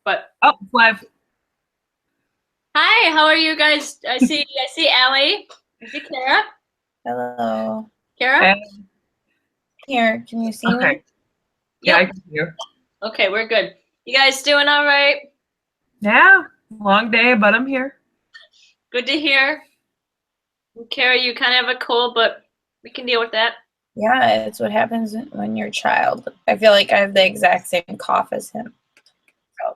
but Oh, live. hi, how are you guys? I see Allie. I see Kara. Hello. Kara? Hey. Here, can you see Okay. me? Yeah, I Yep. can hear. Okay, we're good. You guys doing all right? Yeah, long day, but I'm here. Good to hear. Kara, you kind of have a cold, but we can deal with that. Yeah, it's what happens when you're a child. I feel like I have the exact same cough as him.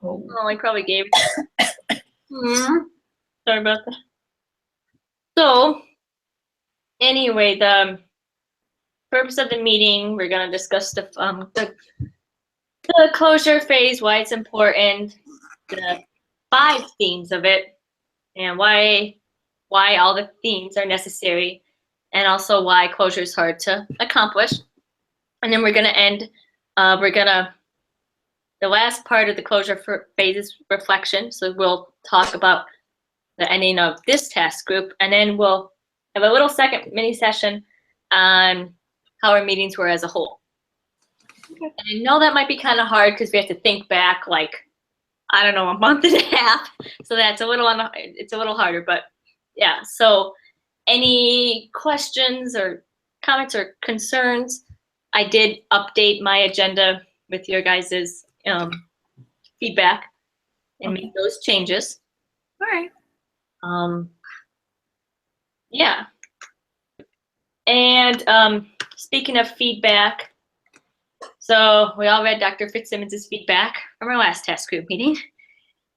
Oh. Oh, I probably gave it. Sorry about that. So, anyway, the purpose of the meeting, we're going to discuss the closure phase, why it's important, the 5 themes of it, and why all the themes are necessary, and also why closure is hard to accomplish. And then we're going to end, the last part of the closure phase is reflection. So we'll talk about the ending of this task group, and then we'll have a little second mini session on how our meetings were as a whole. Okay. And I know that might be kind of hard because we have to think back, like, I don't know, a month and a half. So that's it's a little harder, but yeah. So any questions or comments or concerns? I did update my agenda with your guys's feedback and make those changes. All right. Yeah. And speaking of feedback, so we all read Dr. Fitzsimmons' feedback from our last task group meeting.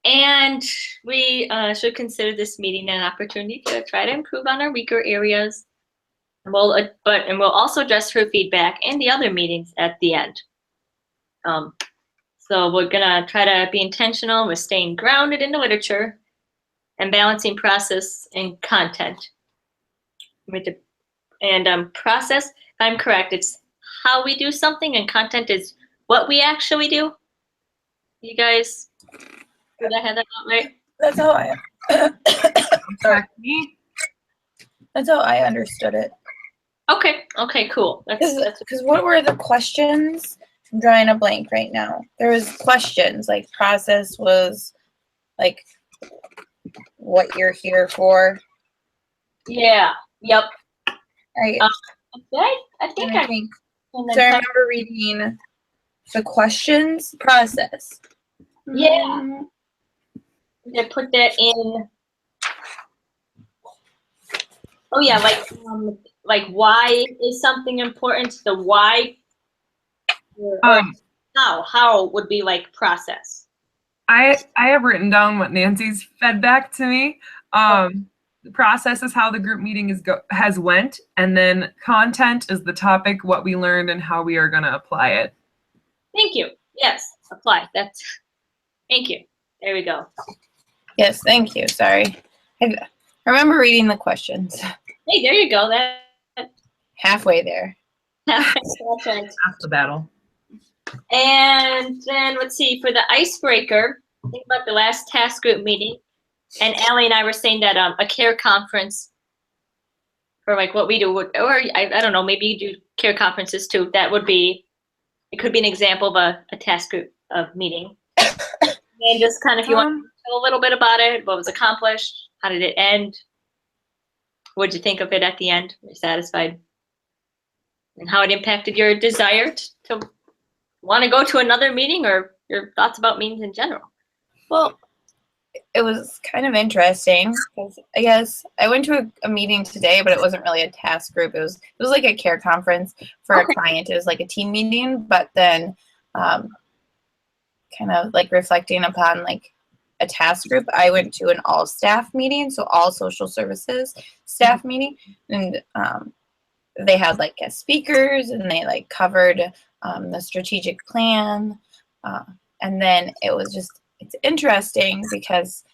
And we should consider this meeting an opportunity to try to improve on our weaker areas. And we'll also address her feedback and the other meetings at the end. So we're gonna try to be intentional with staying grounded in the literature and balancing process and content. And process, if I'm correct, it's how we do something, and content is what we actually do. You guys, did I have that right? That's how I. Sorry. Me? That's how I understood it. Okay. Okay. Cool. Because what were the questions? I'm drawing a blank right now. There was questions, like process was like what you're here for. Yeah. Yep. I think so I remember reading the questions process. Yeah. They put that in. Oh yeah, like why is something important? The why. Or how would be like process. I have written down what Nancy's fed back to me. The process is how the group meeting has went, and then content is the topic, what we learned, and how we are going to apply it. Thank you. Yes, apply. Thank you. There we go. Yes, thank you. Sorry. I remember reading the questions. Hey, there you go. That halfway there. Half the battle. And then let's see, for the icebreaker, think about the last task group meeting. And Allie and I were saying that a care conference for like what we do, or I don't know, maybe you do care conferences too. That would be, it could be an example of a task group of meeting. And just kind of, if you want to tell a little bit about it, what was accomplished, how did it end, what did you think of it at the end? Were you satisfied? And how it impacted your desire to want to go to another meeting, or your thoughts about meetings in general? Well, it was kind of interesting because I guess I went to a meeting today, but it wasn't really a task group. It was like a care conference for a client. It was like a team meeting, but then kind of like reflecting upon like a task group, I went to an all staff meeting, so all social services staff meeting, and they had like guest speakers, and they like covered the strategic plan, and then it's interesting because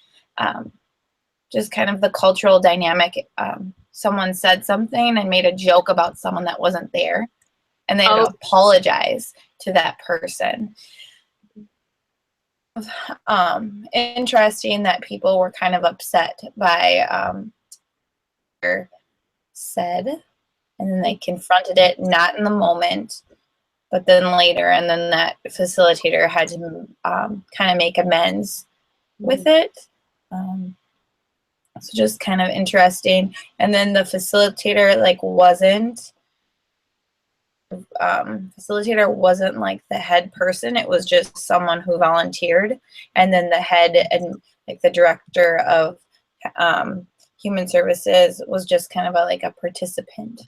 just kind of the cultural dynamic. Someone said something and made a joke about someone that wasn't there, and they had to apologize to that person. Interesting that people were kind of upset by said, and then they confronted it, not in the moment, but then later, and then that facilitator had to kind of make amends with it. So just kind of interesting. And then the facilitator wasn't like the head person. It was just someone who volunteered. And then the head and like the director of human services was just kind of a participant.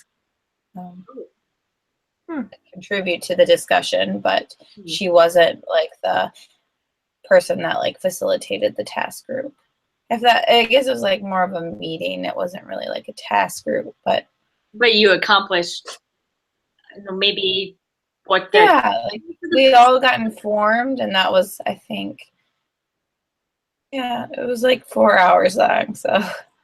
Contribute to the discussion, but she wasn't like the person that like facilitated the task group. I guess it was like more of a meeting. It wasn't really like a task group, but you accomplished, maybe what the like we all got informed, and that was, I think, it was like 4 hours long. So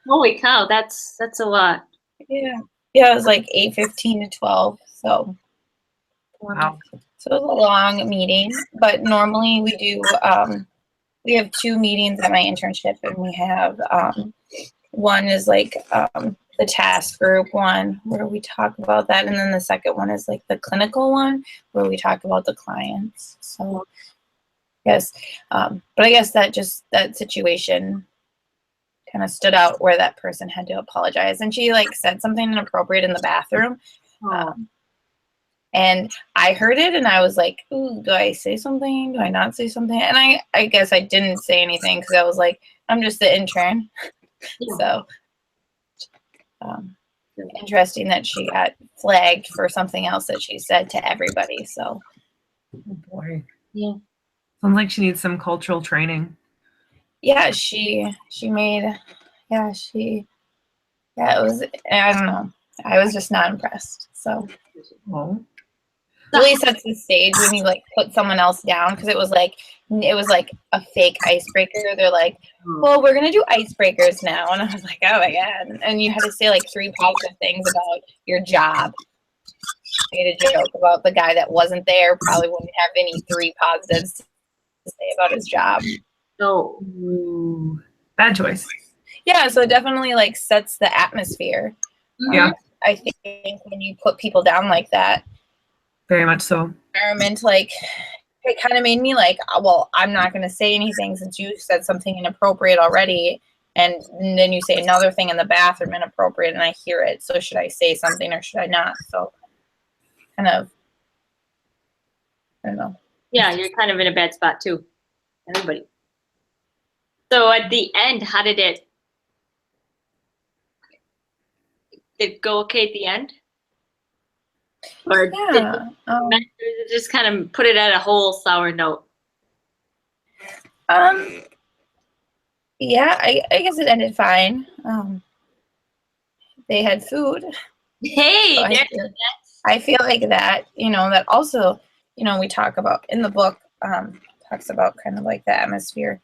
holy cow, that's a lot. yeah, it was like 8:15 to 12. So Wow. So it was a long meeting, but normally we have 2 meetings at my internship, and we have one is like the task group one where we talk about that, and then the second one is like the clinical one where we talk about the clients. So yes, but I guess that situation kind of stood out where that person had to apologize, and she like said something inappropriate in the bathroom. And I heard it, and I was like, ooh, do I say something? Do I not say something? And I guess I didn't say anything because I was like, I'm just the intern. So interesting that she got flagged for something else that she said to everybody. So Oh boy. Yeah. Sounds like she needs some cultural training. yeah, she made, it was, I don't know. I was just not impressed. So Oh. really sets the stage when you like put someone else down, because it was like a fake icebreaker. They're like, well, we're gonna do icebreakers now, and I was like, oh my god. And you had to say like 3 positive things about your job. I made a joke about the guy that wasn't there probably wouldn't have any 3 positives to say about his job. No. Ooh. Bad choice. Yeah, so it definitely like sets the atmosphere. Yeah. I think when you put people down like that, Very much so. environment, like it kind of made me like, well, I'm not going to say anything since you said something inappropriate already, and then you say another thing in the bathroom inappropriate, and I hear it. So should I say something or should I not? So kind of, I don't know. Yeah, you're kind of in a bad spot too. Everybody. So at the end, how did it go okay at the end? Or did Yeah. it just kind of put it at a whole sour note? Yeah, I guess it ended fine. They had food. Hey, So there's I feel like that, that also, we talk about in the book, talks about kind of like the atmosphere,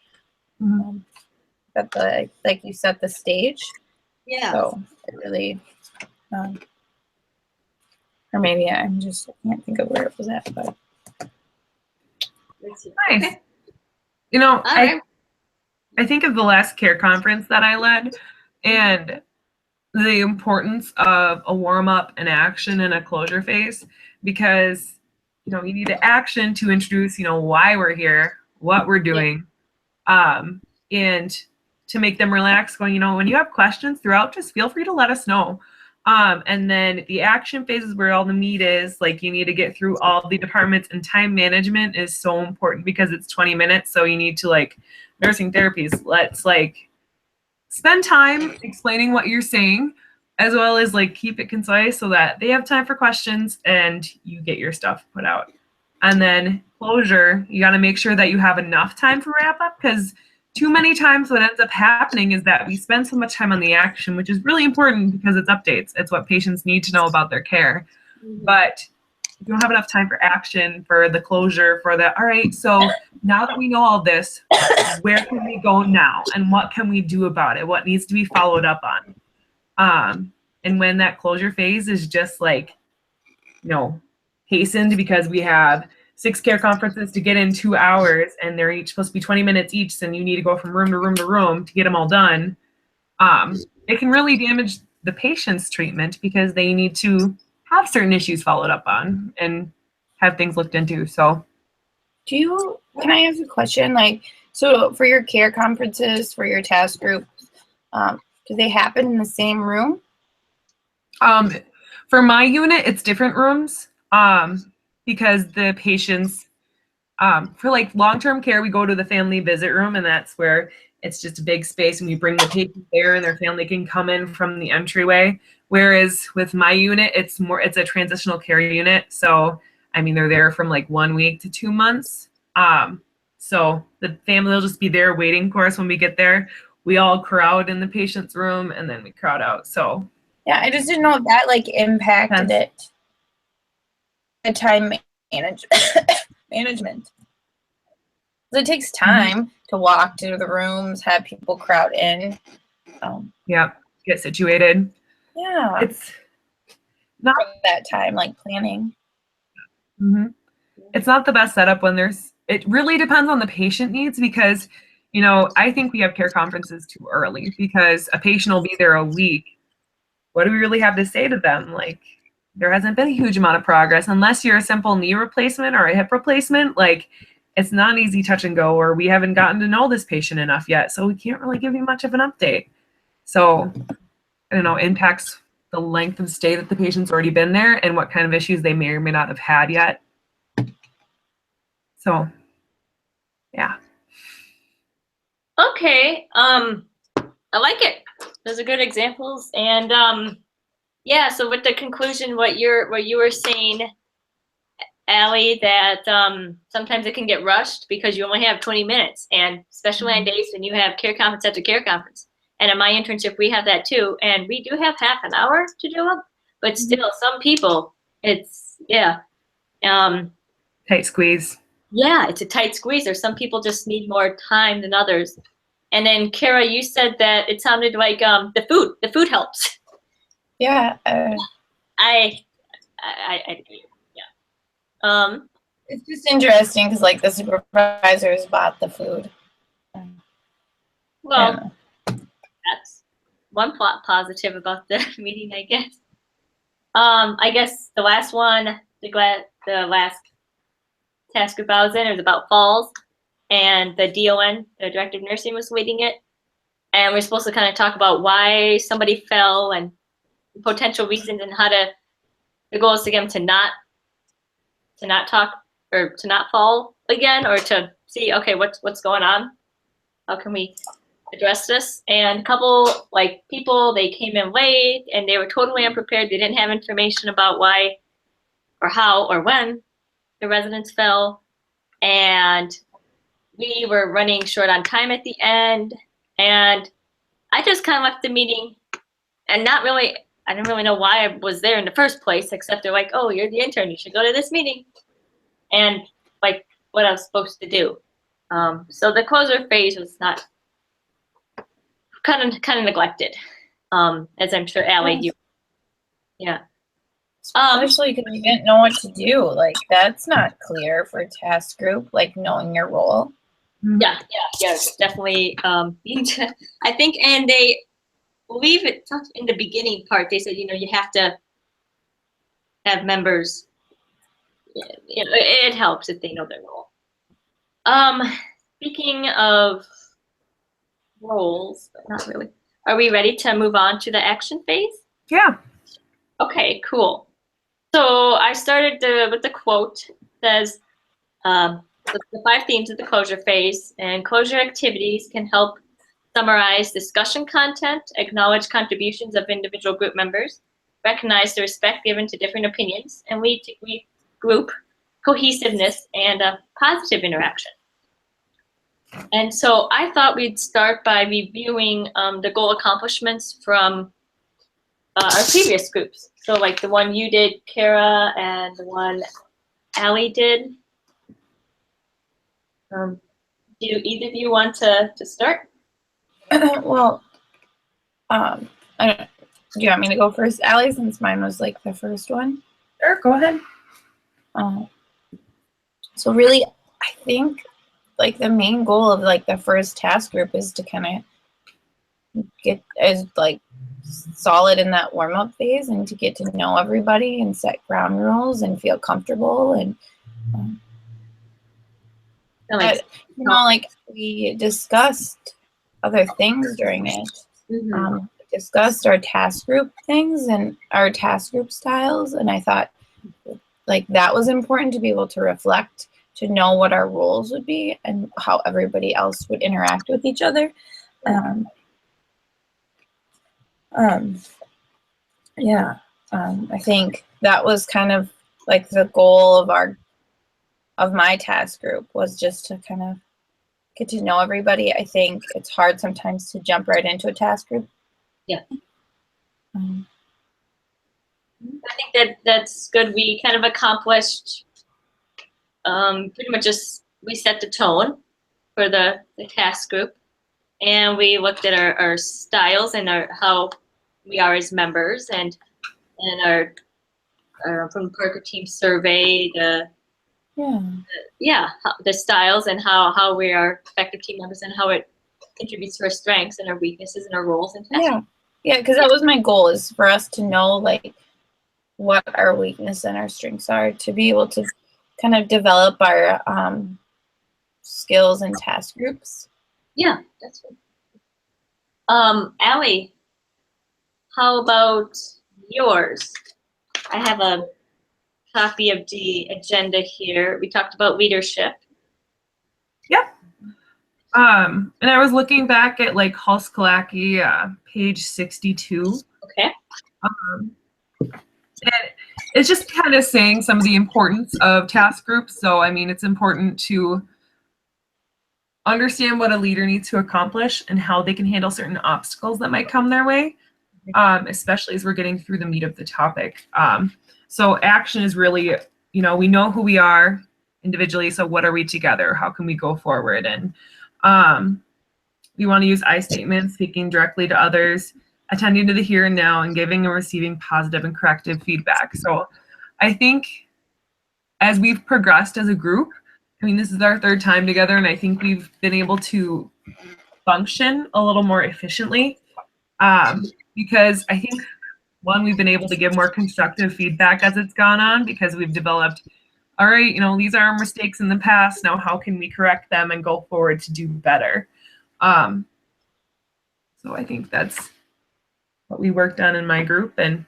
that like you set the stage. yeah. So it really, or maybe I can't think of where it was at, but. Let's see. Nice. Okay. All All right. I think of the last care conference that I led and the importance of a warm up, an action, and a closure phase, because you need an action to introduce why we're here, what we're doing, and to make them relax, going, when you have questions throughout, just feel free to let us know. And then the action phase is where all the meat is. Like, you need to get through all the departments, and time management is so important because it's 20 minutes. So you need to, like, nursing therapies, let's like spend time explaining what you're saying, as well as like keep it concise so that they have time for questions and you get your stuff put out. And then closure, you got to make sure that you have enough time for wrap up, because too many times what ends up happening is that we spend so much time on the action, which is really important because it's updates. It's what patients need to know about their care. But you don't have enough time for action, for the closure, for the, all right, so now that we know all this, where can we go now? And what can we do about it? What needs to be followed up on? And when that closure phase is just like, hastened because we have 6 care conferences to get in 2 hours, and they're each supposed to be 20 minutes each, and you need to go from room to room to room to get them all done, it can really damage the patient's treatment because they need to have certain issues followed up on. And have things looked into. So Can I ask a question? Like, so for your care conferences, for your task groups, do they happen in the same room? For my unit, it's different rooms because the patients, for like long-term care, we go to the family visit room, and that's where it's just a big space, and we bring the patient there, and their family can come in from the entryway. Whereas with my unit, it's a transitional care unit. So, I mean, they're there from like 1 week to 2 months. So the family will just be there waiting for us when we get there. We all crowd in the patient's room, and then we crowd out. So Yeah, I just didn't know if that like impacted it. The time management. 'Cause it takes time to walk to the rooms, have people crowd in. Yeah, get situated. Yeah, It's not for that time, like planning. It's not the best setup when it really depends on the patient needs because, I think we have care conferences too early because a patient will be there a week. What do we really have to say to them? Like, there hasn't been a huge amount of progress unless you're a simple knee replacement or a hip replacement. Like, it's not an easy touch and go, or we haven't gotten to know this patient enough yet. So we can't really give you much of an update. So, I don't know, impacts the length of stay that the patient's already been there and what kind of issues they may or may not have had yet. So, yeah. Okay. I like it. Those are good examples. And yeah, so with the conclusion, what you were saying, Allie, that sometimes it can get rushed because you only have 20 minutes, and especially on days when you have care conference after care conference. And in my internship, we have that too, and we do have half an hour to do them, but still, some people, it's Tight squeeze. yeah, it's a tight squeeze. There's some people just need more time than others. And then Kara, you said that it sounded like the food helps. Yeah, I agree. Yeah. it's just interesting because like the supervisors bought the food. Well, that's one plot positive about the meeting, I guess. I guess the last one, the last task group I was in, it was about falls, and the DON, the director of nursing, was leading it, and we're supposed to kind of talk about why somebody fell and potential reasons and how to. The goal is to get them to not talk or to not fall again, or to see, okay, what's going on? How can we address this? And a couple people, they came in late and they were totally unprepared. They didn't have information about why or how or when the residents fell. And we were running short on time at the end. And I just kind of left the meeting and I didn't really know why I was there in the first place, except they're like, oh, you're the intern, you should go to this meeting. And like what I was supposed to do. So the closer phase was not kind of neglected, as I'm sure Allie, you, yeah. Especially because you didn't know what to do. Like that's not clear for a task group. Like knowing your role. Yeah, definitely. I think, and they believe it in the beginning part. They said, you have to have members. It helps if they know their role. Speaking of roles, but not really. Are we ready to move on to the action phase? Yeah. Okay, cool. So I started with the quote. It says, the 5 themes of the closure phase, and closure activities can help summarize discussion content, acknowledge contributions of individual group members, recognize the respect given to different opinions, and lead to group cohesiveness and a positive interaction. And so I thought we'd start by reviewing the goal accomplishments from our previous groups. So like the one you did, Kara, and the one Allie did. Do either of you want to start? Well, I don't. Do you want me to go first, Allie? Since mine was like the first one. Sure, go ahead. So really, I think like the main goal of like the first task group is to kind of get as like solid in that warm up phase and to get to know everybody and set ground rules and feel comfortable and That makes you know, like we discussed other things during it. Mhm. Discussed our task group things and our task group styles, and I thought like that was important to be able to reflect, to know what our roles would be and how everybody else would interact with each other. Yeah, I think that was kind of like the goal of my task group, was just to kind of get to know everybody. I think it's hard sometimes to jump right into a task group. Yeah. Um, I think that's good. We kind of accomplished pretty much just we set the tone for the task group, and we looked at our styles and how we are as members, and our from the Parker team survey, the styles and how we are effective team members and how it contributes to our strengths and our weaknesses and our roles and tasks. Yeah, because that was my goal, is for us to know like what our weakness and our strengths are, to be able to kind of develop our skills and task groups. Yeah, that's good. Allie, how about yours? I have a copy of the agenda here. We talked about leadership. Yep. And I was looking back at like Hulskalaki, page 62. Okay. And it's just kind of saying some of the importance of task groups. So, I mean, it's important to understand what a leader needs to accomplish and how they can handle certain obstacles that might come their way, especially as we're getting through the meat of the topic. So action is really, you know, we know who we are individually, so what are we together? How can we go forward? And we want to use I statements, speaking directly to others, attending to the here and now, and giving and receiving positive and corrective feedback. So I think as we've progressed as a group, I mean, this is our third time together, and I think we've been able to function a little more efficiently, because I think, one, we've been able to give more constructive feedback as it's gone on, because we've developed, all right, you know, these are our mistakes in the past. Now, how can we correct them and go forward to do better? So I think that's what we worked on in my group, and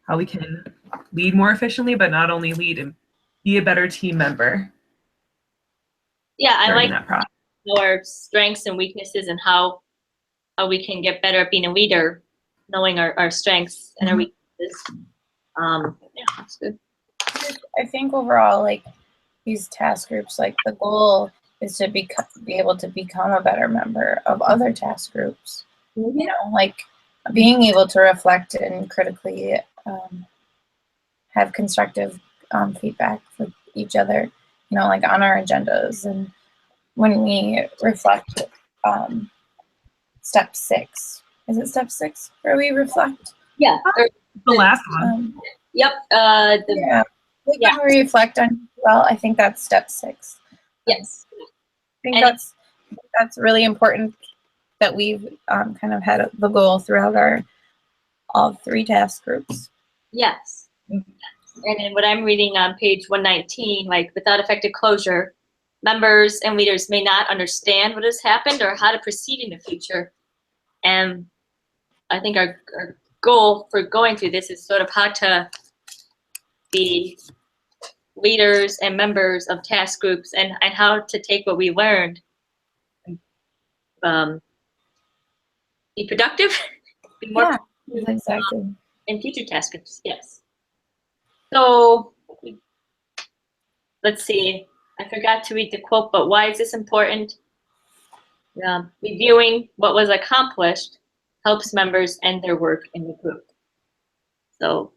how we can lead more efficiently, but not only lead and be a better team member. Yeah, I like that process. Our strengths and weaknesses and how we can get better at being a leader, knowing our strengths and our weaknesses. Yeah, that's good. I think overall, like these task groups, like the goal is to be able to become a better member of other task groups. You know, like being able to reflect and critically have constructive feedback for each other, you know, like on our agendas. And when we reflect, step 6, is it step 6 where we reflect? Yeah. The last one. Yep. When we reflect on, well, I think that's step 6. Yes. I think that's really important, that we've kind of had the goal throughout all 3 task groups. Yes. And then what I'm reading on page 119, like without effective closure, members and leaders may not understand what has happened or how to proceed in the future. And I think our goal for going through this is sort of how to be leaders and members of task groups, and how to take what we learned, be productive, be more Exactly. in future task groups. Yes. So let's see. I forgot to read the quote, but why is this important? Reviewing what was accomplished helps members end their work in the group. So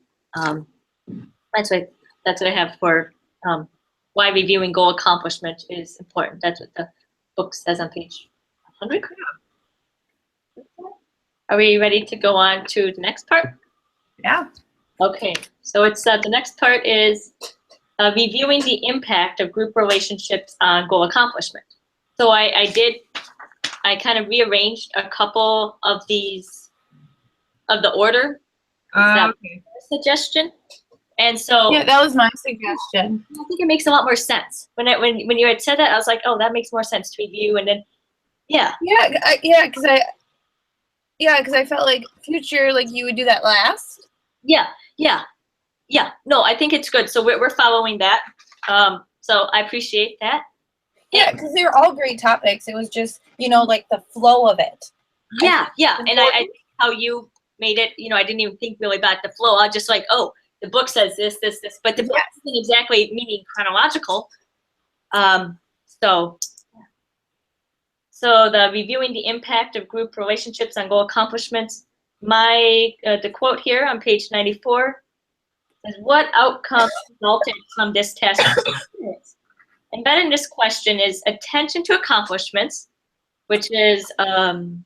that's what I have for why reviewing goal accomplishment is important. That's what the book says on page 100. Are we ready to go on to the next part? Yeah. Okay, so it's the next part is reviewing the impact of group relationships on goal accomplishment. So I did I kind of rearranged a couple of these of the order. That Okay. suggestion. And so Yeah, that was my suggestion. I think it makes a lot more sense. When you had said that, I was like, oh, that makes more sense to review. And then, yeah, Because I felt like future, like you would do that last. yeah. No, I think it's good. So we're following that. So I appreciate that. Yeah, because they were all great topics. It was just, like the flow of it. Yeah. And I think how you made it, I didn't even think really about the flow. I was just like, oh, the book says this, but the book isn't exactly meaning chronological. So the reviewing the impact of group relationships on goal accomplishments. The quote here on page 94 says, "What outcomes resulted from this task experience?" Embedded in this question is attention to accomplishments, which is okay.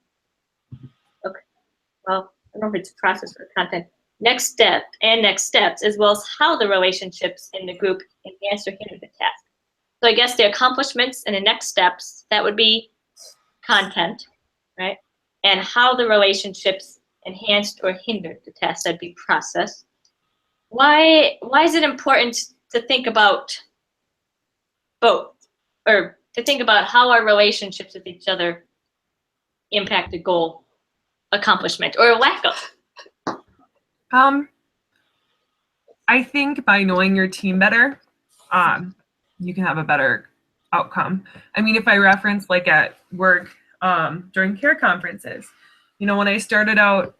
Well, I don't know if it's a process or content. Next steps, as well as how the relationships in the group enhance or hinder the task. So I guess the accomplishments and the next steps, that would be content, right? And how the relationships enhanced or hindered the task, that'd be process. Why is it important to think about both, or to think about how our relationships with each other impact the goal accomplishment or lack of? I think by knowing your team better, you can have a better outcome. I mean, if I reference like at work during care conferences, when I started out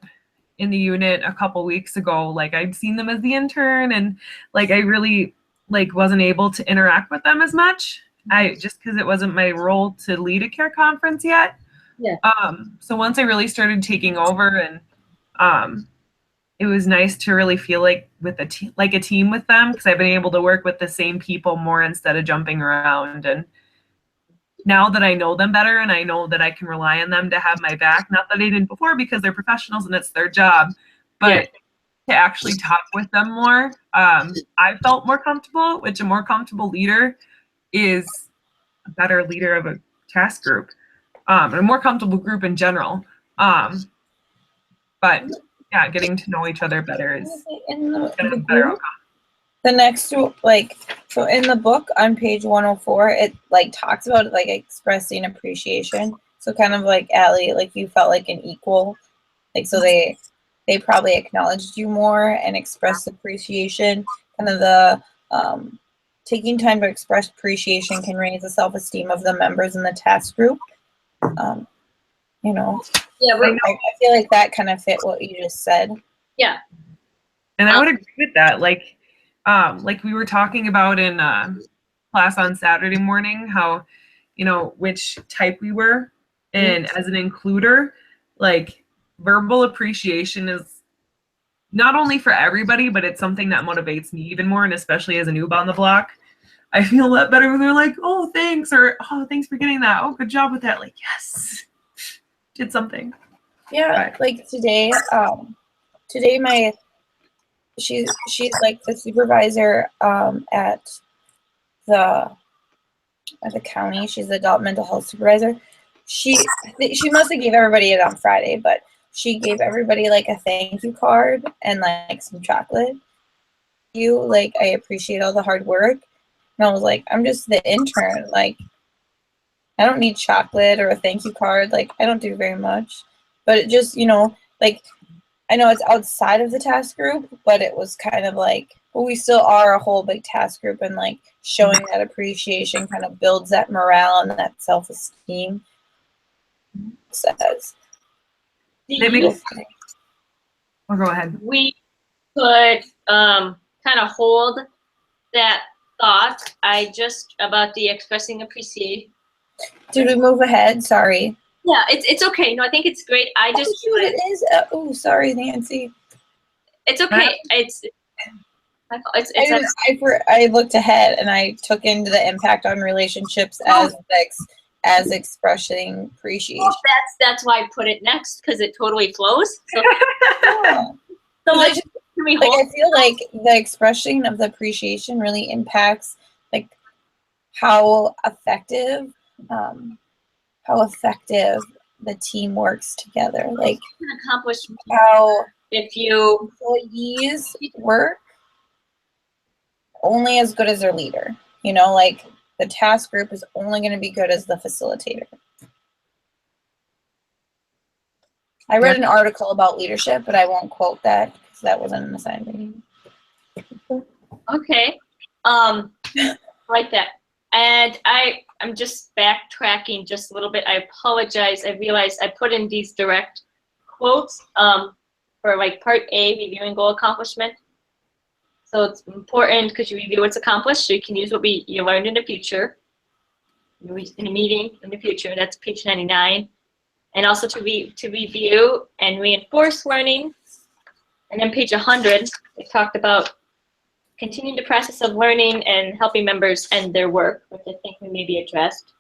in the unit a couple weeks ago, like I'd seen them as the intern, and like I really wasn't able to interact with them as much. Just because it wasn't my role to lead a care conference yet. Yeah. So once I really started taking over, and it was nice to really feel like with a team with them, because I've been able to work with the same people more instead of jumping around. And now that I know them better and I know that I can rely on them to have my back, not that I didn't before because they're professionals and it's their job, but to actually talk with them more, I felt more comfortable, which a more comfortable leader is a better leader of a task group, and a more comfortable group in general. But yeah, getting to know each other better is In gonna the have a better group, outcome. the next so in the book on page 104, it talks about expressing appreciation. So kind of like Allie, you felt like an equal, so they probably acknowledged you more and expressed appreciation. Kind of the taking time to express appreciation can raise the self-esteem of the members in the task group. Yeah, I feel like that kind of fit what you just said. yeah. And I would agree with that. Like we were talking about in class on Saturday morning, how, which type we were. And as an includer, verbal appreciation is not only for everybody, but it's something that motivates me even more. And especially as a noob on the block, I feel a lot better when they're like, oh, thanks, or oh, thanks for getting that. Oh, good job with that. Yes, did something. Yeah, today, she's the supervisor at the county. She's the adult mental health supervisor. She must have gave everybody it on Friday, but she gave everybody a thank you card and some chocolate. I appreciate all the hard work. And I was like, I'm just the intern. I don't need chocolate or a thank you card. I don't do very much. But it just, I know it's outside of the task group, but it was kind of but we still are a whole big task group, and showing that appreciation kind of builds that morale and that self-esteem. Says. Go ahead. We could kind of hold that thought. About the expressing appreciation. Did we move ahead? Sorry. Yeah, it's okay. No, I think it's great. It is. Oh, sorry, Nancy. It's okay. I looked ahead and I took into the impact on relationships as expressing appreciation. Well, that's why I put it next, because it totally flows. So, I feel like the expression of the appreciation really impacts how effective how effective the team works together. Like You can accomplish how if you, employees work only as good as their leader. You know, like the task group is only going to be good as the facilitator. I read an article about leadership, but I won't quote that because that wasn't an assignment. okay, like that. And I'm just backtracking just a little bit. I apologize. I realized I put in these direct quotes for like part A, reviewing goal accomplishment. So it's important because you review what's accomplished, so you can use what you learned in the future, in a meeting in the future. That's page 99. And also to review and reinforce learning. And then page 100, they talked about continuing the process of learning and helping members end their work, which I think we maybe addressed.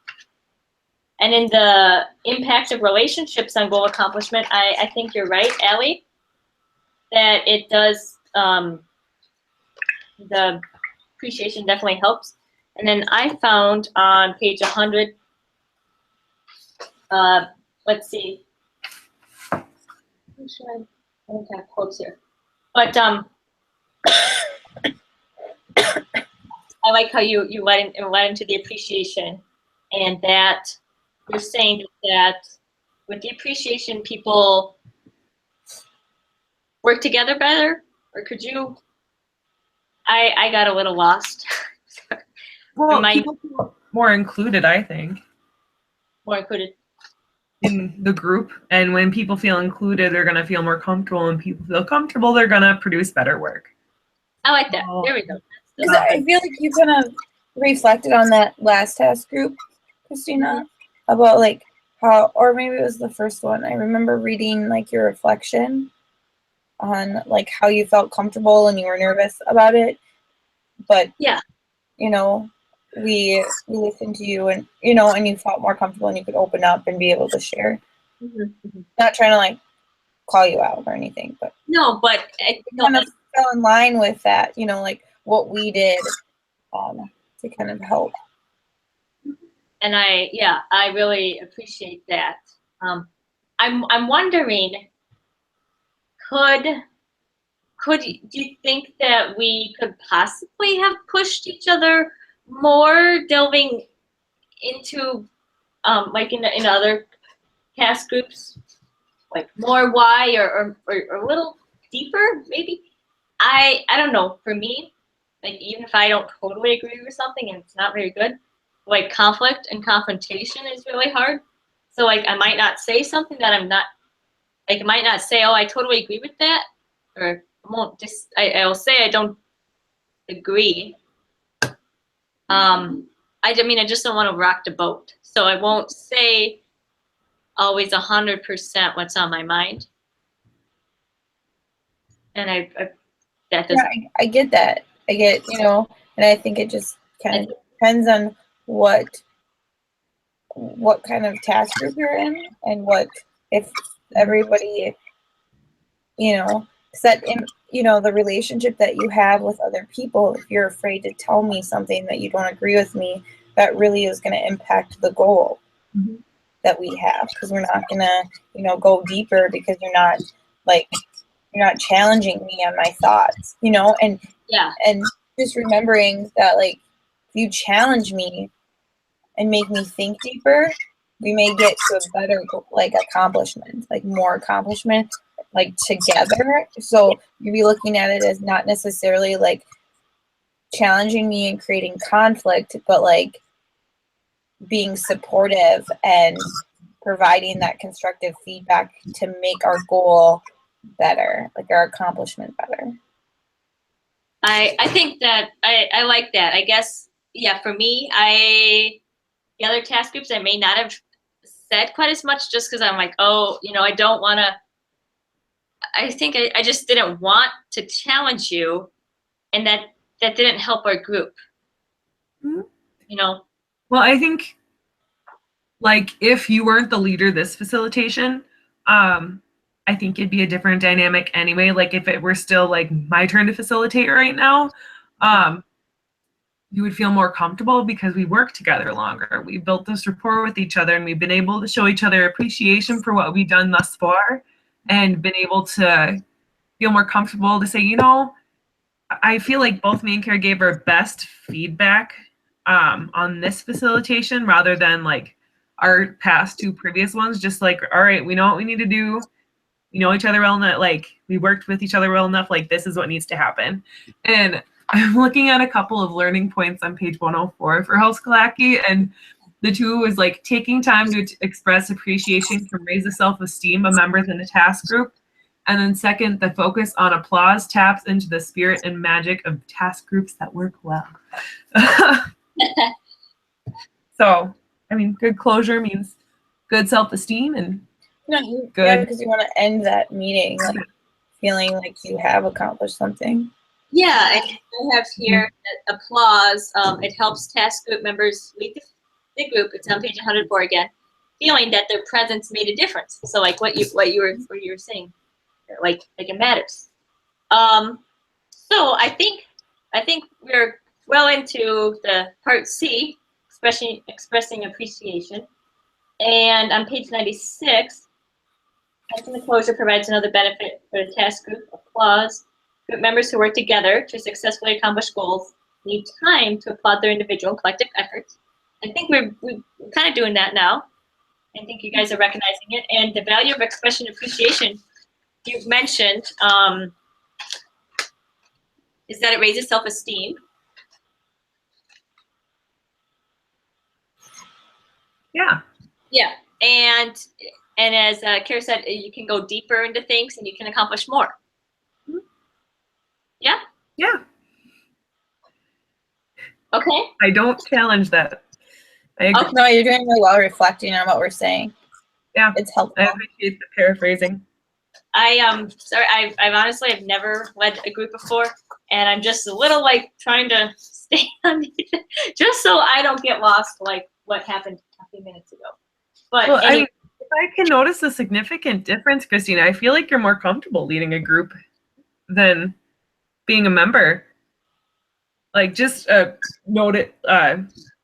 And in the impact of relationships on goal accomplishment, I think you're right, Allie, that it does, the appreciation definitely helps. And then I found on page 100, let's see. I'm sure I don't have quotes here. But I like how you led into the appreciation, and that you're saying that with the appreciation, people work together better, or could you? I got a little lost. Well, Am I people feel more included, I think, more included? in the group. And when people feel included, they're going to feel more comfortable. And people feel comfortable, they're going to produce better work. I like that. Oh. There we go. Because I feel like you kind of reflected on that last task group, Christina, about like how, or maybe it was the first one. I remember reading like your reflection on like how you felt comfortable and you were nervous about it. But Yeah. you know, we listened to you and you know, and you felt more comfortable and you could open up and be able to share. Mm-hmm. Not trying to like call you out or anything, but No, but kind of fell in line with that, you know, like what we did to kind of help. and I really appreciate that. I'm wondering, do you think that we could possibly have pushed each other more, delving into like in other task groups, like more why or a little deeper maybe? I don't know. For me, like even if I don't totally agree with something and it's not very good, like conflict and confrontation is really hard. So like I might not say something that I'm not, like I might not say, oh, I totally agree with that, or I won't just, I'll say I don't agree. I mean, I just don't want to rock the boat. So I won't say always 100% what's on my mind. And that doesn't. Yeah, I get that. I get, you know, and I think it just kind of depends on what kind of task group you're in and what if everybody, you know, set in, you know, the relationship that you have with other people. If you're afraid to tell me something that you don't agree with me, that really is going to impact the goal that we have, because we're not going to, you know, go deeper because you're not challenging me on my thoughts, you know, and just remembering that, like, if you challenge me and make me think deeper, we may get to a better, like, accomplishment, like more accomplishment, like together. So you'd be looking at it as not necessarily like challenging me and creating conflict, but like being supportive and providing that constructive feedback to make our goal better, like our accomplishment better. I think that I like that. I guess, yeah, for me, the other task groups I may not have said quite as much just because I'm like, oh, you know, I don't want to, I think I just didn't want to challenge you, and that didn't help our group. Mm-hmm. You know? Well, I think like if you weren't the leader this facilitation, I think it'd be a different dynamic anyway. Like if it were still like my turn to facilitate right now, you would feel more comfortable because we work together longer. We built this rapport with each other, and we've been able to show each other appreciation for what we've done thus far, and been able to feel more comfortable to say, you know, I feel like both me and Kara gave our best feedback on this facilitation rather than like our past two previous ones. Just like, all right, we know what we need to do. We know each other well enough. Like, we worked with each other well enough. Like, this is what needs to happen. And I'm looking at a couple of learning points on page 104 for House Kalaki, and the two is like taking time to express appreciation can raise the self-esteem of members in a task group. And then second, the focus on applause taps into the spirit and magic of task groups that work well. So, I mean, good closure means good self-esteem and No, Good. yeah, because you want to end that meeting like feeling like you have accomplished something. Yeah, and I have here that applause. It helps task group members lead the group. It's on page 104 again, feeling that their presence made a difference. So like what you were saying, like it matters. So I think we're well into the part C, especially expressing appreciation. And on page 96, mention closure provides another benefit for the task group. Applause. Group members who work together to successfully accomplish goals need time to applaud their individual and collective efforts. I think we're kind of doing that now. I think you guys are recognizing it. And the value of expression appreciation you've mentioned is that it raises self-esteem. yeah. Yeah, and as Kara said, you can go deeper into things and you can accomplish more. Yeah? Yeah. Okay. I don't challenge that. I agree. Okay. No, you're doing really well reflecting on what we're saying. Yeah. It's helpful. I appreciate the paraphrasing. Sorry, I've honestly I've never led a group before, and I'm just a little like trying to stay on just so I don't get lost like what happened a few minutes ago. But Well, anyway, if I can notice a significant difference, Christina, I feel like you're more comfortable leading a group than being a member. Like just a noted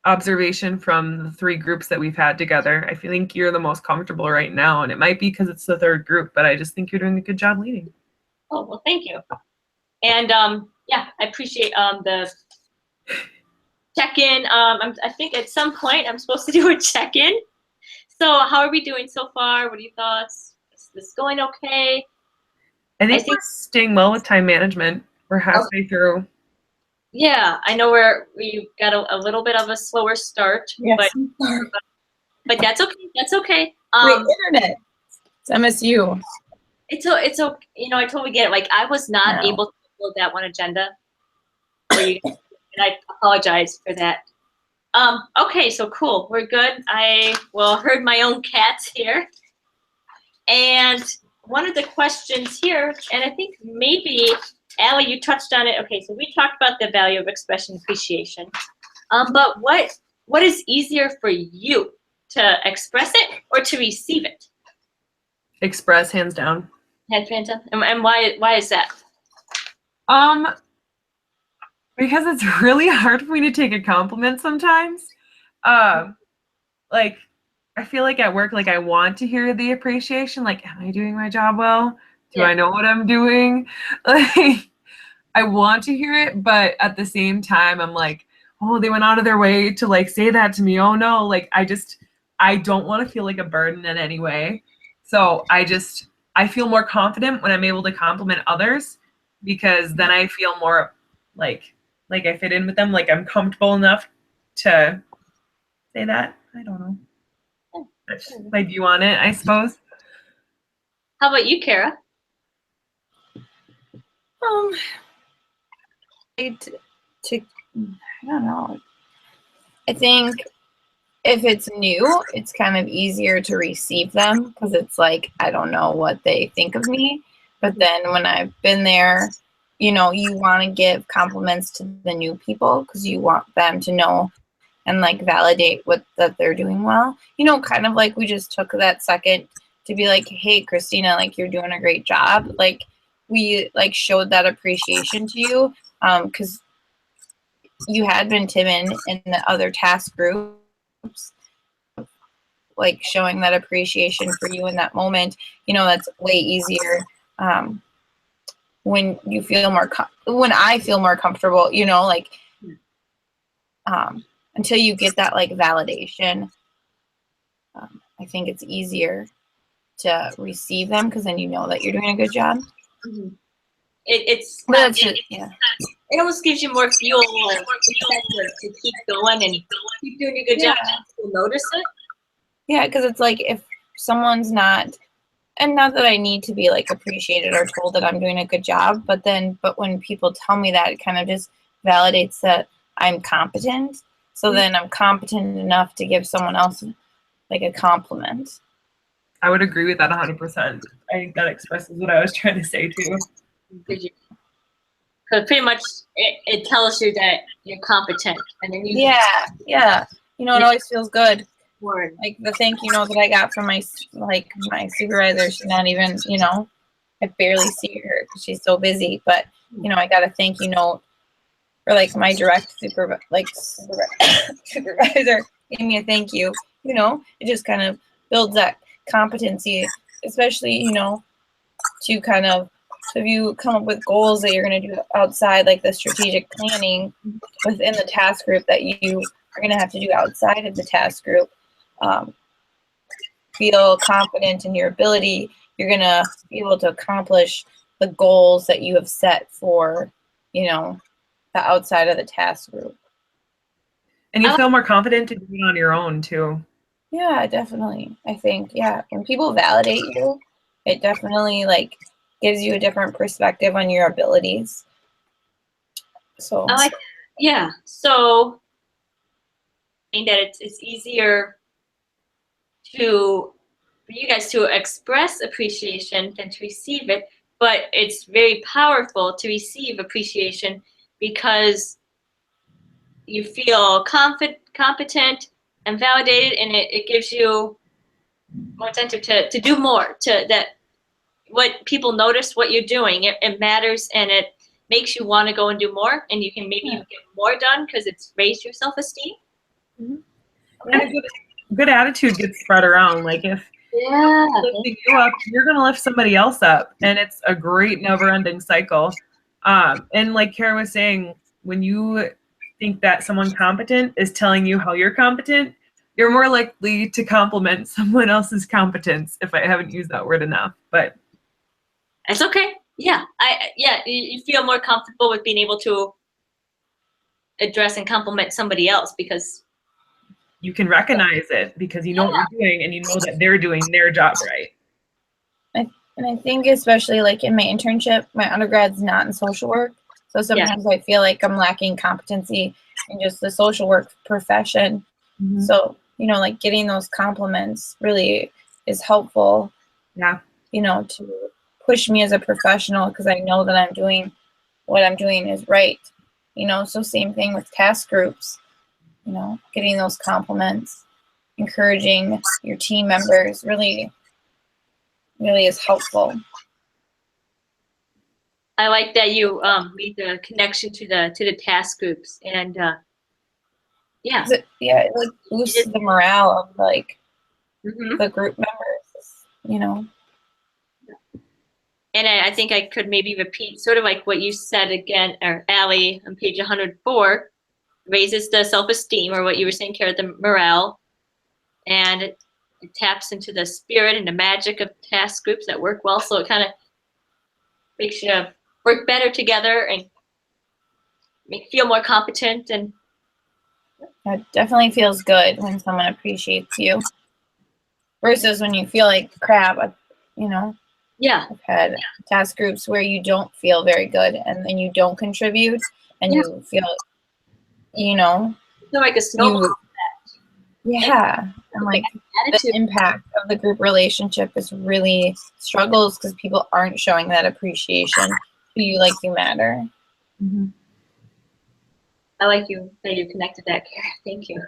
observation from the three groups that we've had together. I feel like you're the most comfortable right now, and it might be because it's the third group, but I just think you're doing a good job leading. oh well, thank you. And yeah, I appreciate the check-in. I think at some point I'm supposed to do a check-in. So how are we doing so far? What are your thoughts? Is this going okay? I think we're staying well with time management. We're halfway through. Yeah, I know we got a little bit of a slower start, Yes. but that's okay. That's okay. Wait, internet. It's MSU. It's okay. You know, I totally get it. Like I was not No. able to build that one agenda for you, and I apologize for that. Okay, so cool. We're good. I heard my own cats here, and one of the questions here, and I think maybe Allie, you touched on it. Okay, so we talked about the value of expression appreciation, but what is easier for you, to express it or to receive it? Express, hands down. And why is that? Because it's really hard for me to take a compliment sometimes. Like I feel like at work, like I want to hear the appreciation. Like, am I doing my job well? Do Yeah. I know what I'm doing? Like, I want to hear it, but at the same time, I'm like, oh, they went out of their way to like say that to me. Oh no, like I don't want to feel like a burden in any way. So I feel more confident when I'm able to compliment others, because then I feel more like I fit in with them. Like I'm comfortable enough to say that. I don't know. That's my view on it, I suppose. How about you, Kara? I don't know. I think if it's new, it's kind of easier to receive them because it's like, I don't know what they think of me. But then when I've been there, you know, you want to give compliments to the new people because you want them to know and like validate that they're doing well. You know, kind of like we just took that second to be like, hey, Christina, like you're doing a great job. Like we like showed that appreciation to you because you had been timid in the other task groups, like showing that appreciation for you in that moment, that's way easier when you feel when I feel more comfortable, like until you get that like validation, I think it's easier to receive them because then you know that you're doing a good job. Mm-hmm. It almost gives you more fuel or incentive to keep going and keep doing a good job. People notice it. Yeah, because it's like if someone's not, and not that I need to be like appreciated or told that I'm doing a good job, but when people tell me that, it kind of just validates that I'm competent. So then I'm competent enough to give someone else like a compliment. I would agree with that 100%. I think that expresses what I was trying to say too. Because pretty much it tells you that you're competent, and then yeah, it always feels good. Word. Like the thank you note that I got from my supervisor, she's not even, I barely see her because she's so busy, but I got a thank you note for like my direct supervisor gave me a thank you. It just kind of builds that competency, especially to kind of, so if you come up with goals that you're going to do outside like the strategic planning within the task group that you are going to have to do outside of the task group, feel confident in your ability, you're going to be able to accomplish the goals that you have set for, the outside of the task group. And you feel more confident to do it on your own too. Yeah, definitely. I think, when people validate you, it definitely like gives you a different perspective on your abilities. So so I think that it's easier for you guys to express appreciation than to receive it, but it's very powerful to receive appreciation because you feel competent and validated, and it gives you more incentive to do more, what people notice what you're doing. It matters, and it makes you want to go and do more, and you can maybe even get more done because it's raised your self-esteem. Mm-hmm. And a good attitude gets spread around. Like if lifting you up, you're gonna lift somebody else up, and it's a great never-ending cycle. And like Kara was saying, when you think that someone competent is telling you how you're competent, you're more likely to compliment someone else's competence. If I haven't used that word enough, but it's okay. Yeah, you feel more comfortable with being able to address and compliment somebody else because you can recognize it because you know what you're doing and you know that they're doing their job right. And I think especially like in my internship, my undergrad's not in social work. So sometimes I feel like I'm lacking competency in just the social work profession. Mm-hmm. So, like getting those compliments really is helpful. Yeah. To push me as a professional because I know that I'm doing what I'm doing is right. So same thing with task groups, getting those compliments, encouraging your team members really is helpful. I like that you made the connection to the task groups, and it like boosts the morale of like the group members, And I think I could maybe repeat sort of like what you said again, or Allie, on page 104, raises the self-esteem, or what you were saying, Kara, the morale, and it taps into the spirit and the magic of task groups that work well. So it kind of makes you work better together and feel more competent. And it definitely feels good when someone appreciates you versus when you feel like crap, Yeah. I've had task groups where you don't feel very good and then you don't contribute and you feel, like a snowball effect. Yeah. And like the impact of the group relationship is really struggles because people aren't showing that appreciation to you like you matter. Mm-hmm. I like you that you connected that, Kara. Thank you.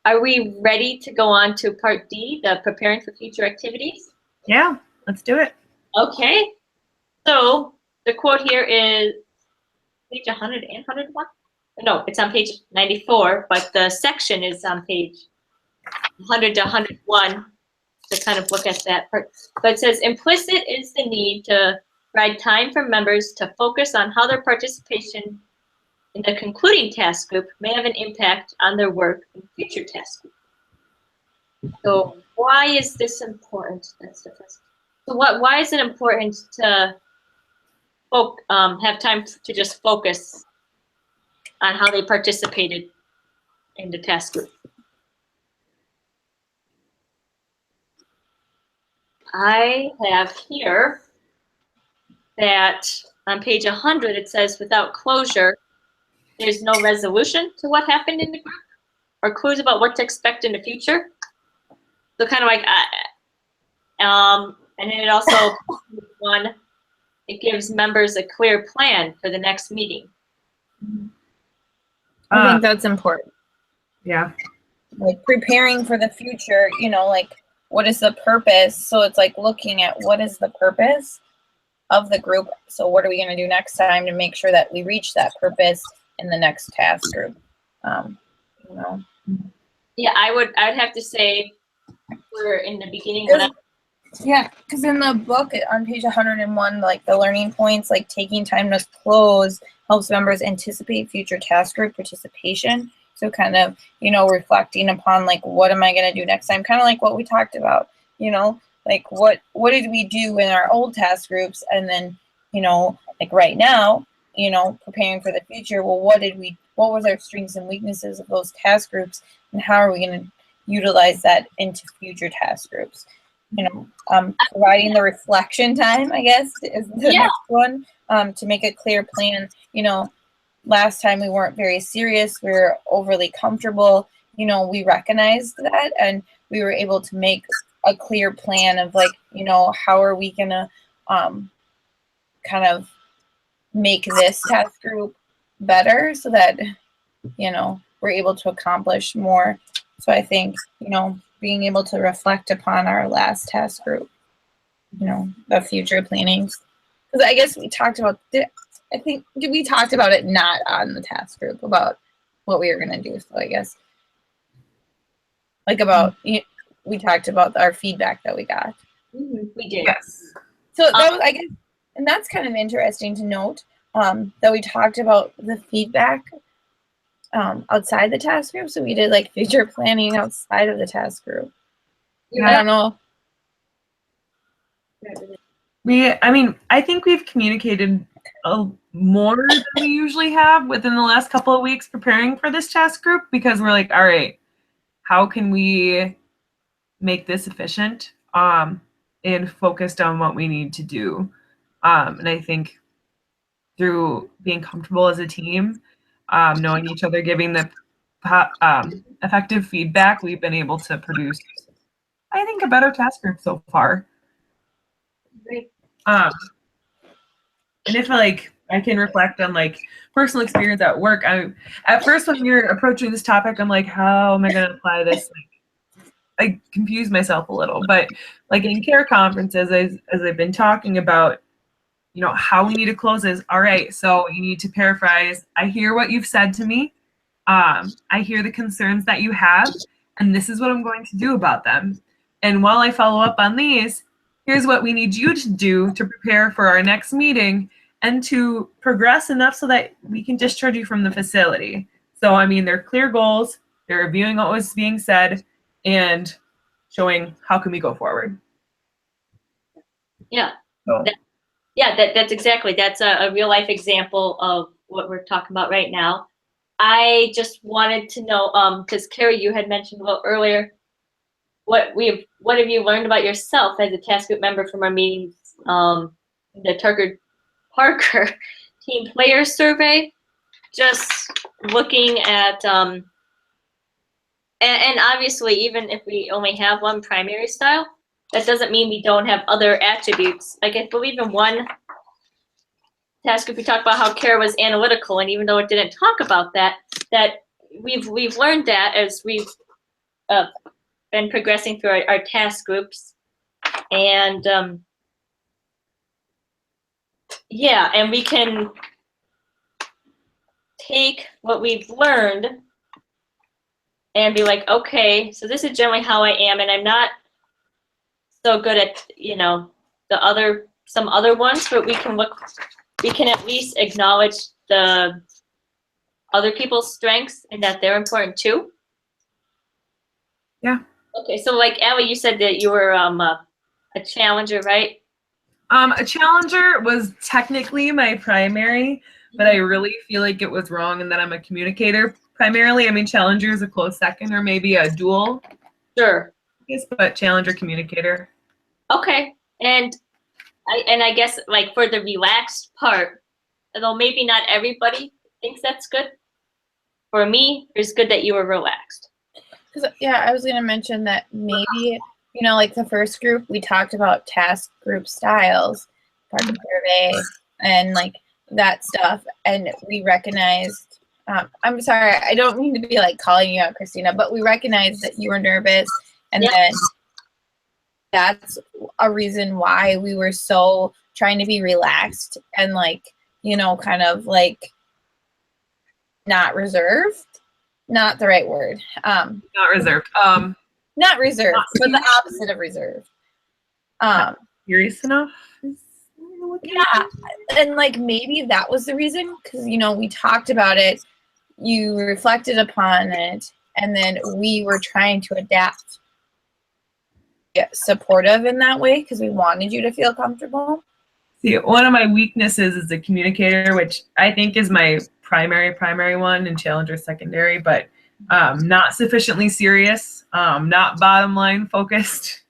Are we ready to go on to part D, the preparing for future activities? Yeah, let's do it. Okay. So the quote here is page 100 and 101. no, it's on page 94, but the section is on page 100 to 101 to kind of look at that part. But it says implicit is the need to provide time for members to focus on how their participation in the concluding task group may have an impact on their work in future task group. So why is this important? That's the first. So why is it important to have time to just focus on how they participated in the task group? I have here that on page 100, it says without closure, there's no resolution to what happened in the group or clues about what to expect in the future. So kind of like, and then it also, it gives members a clear plan for the next meeting. I think that's important. Yeah. Like preparing for the future, you know, like what is the purpose? So it's like looking at what is the purpose of the group. So what are we going to do next time to make sure that we reach that purpose in the next task group? You know. Yeah, I'd have to say we're in the beginning. When Yeah, because in the book on page 101, like the learning points, like taking time to close helps members anticipate future task group participation. So kind of, you know, reflecting upon like, what am I going to do next time? Kind of like what we talked about, you know, like what did we do in our old task groups? And then, you know, like right now, you know, preparing for the future. Well, what was our strengths and weaknesses of those task groups? And how are we going to utilize that into future task groups? You know, providing the reflection time, I guess, is the next one, to make a clear plan. You know, last time we weren't very serious. We were overly comfortable. You know, we recognized that and we were able to make a clear plan of like, you know, how are we going to kind of make this task group better so that, you know, we're able to accomplish more. So I think, you know, being able to reflect upon our last task group, you know, the future plannings. Because I guess we talked about, we talked about it not on the task group about what we were going to do. So I guess, like about, we talked about our feedback that we got. we did. Yes. So that was, I guess, and that's kind of interesting to note, that we talked about the feedback outside the task group. So we did like future planning outside of the task group. Yeah. I don't know. I think we've communicated more than we usually have within the last couple of weeks preparing for this task group, because we're like, all right, how can we make this efficient and focused on what we need to do? And I think through being comfortable as a team, knowing each other, giving the effective feedback, we've been able to produce, I think, a better task group so far. Great. And if like I can reflect on like personal experience at work, at first when you're approaching this topic, I'm like, how am I going to apply this? Like, I confuse myself a little, but like in care conferences, as I've been talking about, you know, how we need to close is, all right, so you need to paraphrase. I hear what you've said to me. I hear the concerns that you have, and this is what I'm going to do about them. And while I follow up on these, here's what we need you to do to prepare for our next meeting and to progress enough so that we can discharge you from the facility. So, I mean, they're clear goals, they're reviewing what was being said, and showing how can we go forward. Yeah. So. That's exactly. That's a real life example of what we're talking about right now. I just wanted to know, because Carrie, you had mentioned a little earlier, what have you learned about yourself as a task group member from our meetings, the Tucker Parker team player survey, just looking at, and obviously even if we only have one primary style, that doesn't mean we don't have other attributes. Like I believe in one task group we talked about how Kara was analytical, and even though it didn't talk about that we've learned that as we've been progressing through our task groups. And yeah, and we can take what we've learned and be like, okay, so this is generally how I am, and I'm not so good at, some other ones, but we can at least acknowledge the other people's strengths and that they're important too. Yeah. Okay, so like Allie, you said that you were a challenger, right? A challenger was technically my primary, but I really feel like it was wrong and that I'm a communicator primarily. I mean, challenger is a close second or maybe a dual, Sure. yes, but challenger communicator. Okay, and I guess like for the relaxed part, although maybe not everybody thinks that's good. For me, it's good that you were relaxed. Yeah, I was going to mention that maybe, like the first group, we talked about task group styles, target survey, and like that stuff. And we recognized, I'm sorry, I don't mean to be like calling you out, Christina, but we recognized that you were nervous. And Yep. then that's a reason why we were so trying to be relaxed and like, kind of like not reserved. Not the right word. Not reserved. Not reserved, Not but the opposite of reserved. Serious enough? Yeah, and like maybe that was the reason because we talked about it, you reflected upon it, and then we were trying to adapt, get supportive in that way because we wanted you to feel comfortable. See, one of my weaknesses is the communicator, which I think is my primary one, and challenger secondary, but not sufficiently serious, not bottom line focused,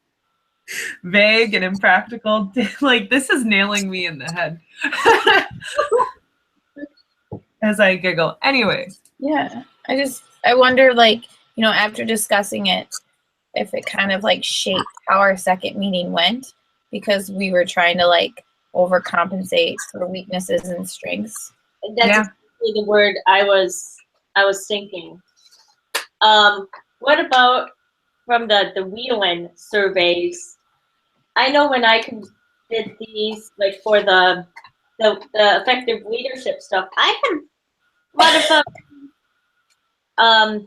vague and impractical. Like, this is nailing me in the head as I giggle. Anyway. Yeah, I wonder, like, after discussing it, if it kind of like shaped how our second meeting went because we were trying to like overcompensate for weaknesses and strengths. That's exactly the word I was thinking. What about from the Whelan surveys? I know when I did these, like for the effective leadership stuff, I had a lot of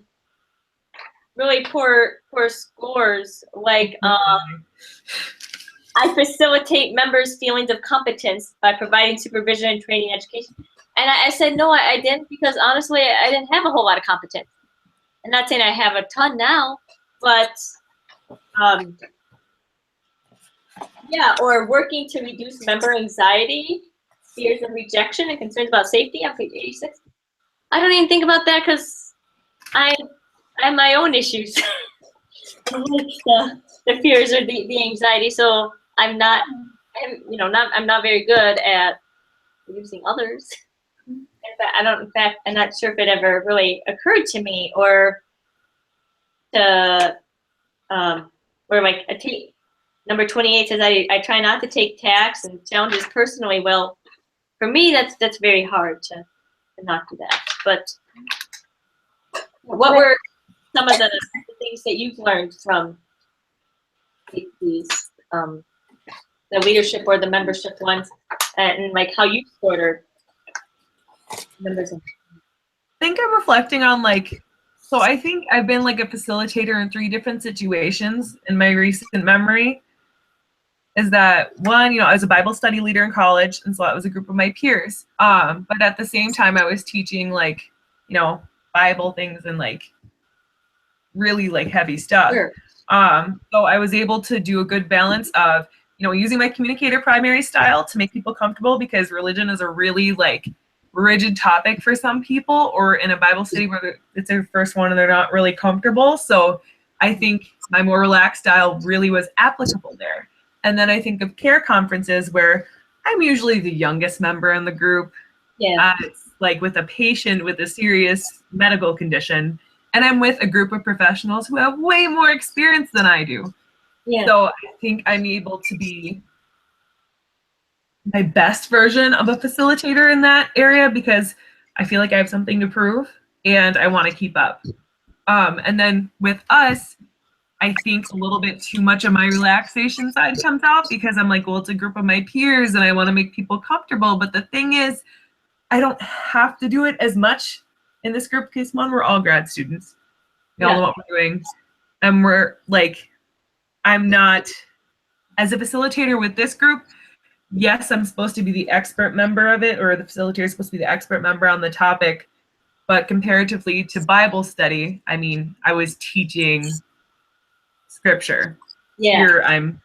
really poor scores. Like I facilitate members' feelings of competence by providing supervision and training education. And I said, no, I didn't, because honestly, I didn't have a whole lot of competence. I'm not saying I have a ton now, but yeah, or working to reduce member anxiety, fears of rejection, and concerns about safety on page 86. I don't even think about that because I have my own issues with the fears or the anxiety. So I'm not very good at reducing others. In fact, I'm not sure if it ever really occurred to me or to, or like number 28 says, I try not to take tasks and challenges personally. Well, for me, that's very hard to not do that. But what were some of the things that you've learned from these, the leadership or the membership ones, and like how you scored members? I think I'm reflecting on so I think I've been like a facilitator in 3 different situations in my recent memory. Is that one, I was a Bible study leader in college, and so that was a group of my peers. But at the same time, I was teaching Bible things and really heavy stuff. Sure. So I was able to do a good balance of, using my communicator primary style to make people comfortable, because religion is a really rigid topic for some people, or in a Bible study where it's their first one and they're not really comfortable. So I think my more relaxed style really was applicable there. And then I think of care conferences where I'm usually the youngest member in the group. Yeah. It's with a patient with a serious medical condition, and I'm with a group of professionals who have way more experience than I do. Yeah. So I think I'm able to be my best version of a facilitator in that area, because I feel like I have something to prove and I want to keep up. And then with us, I think a little bit too much of my relaxation side comes out, because I'm well, it's a group of my peers and I want to make people comfortable. But the thing is, I don't have to do it as much in this group because one, we're all grad students. We all know what we're doing. And we're like, I'm not, as a facilitator with this group, yes, I'm supposed to be the expert member of it, or the facilitator is supposed to be the expert member on the topic. But comparatively to Bible study, I mean, I was teaching scripture. Yeah. Here I'm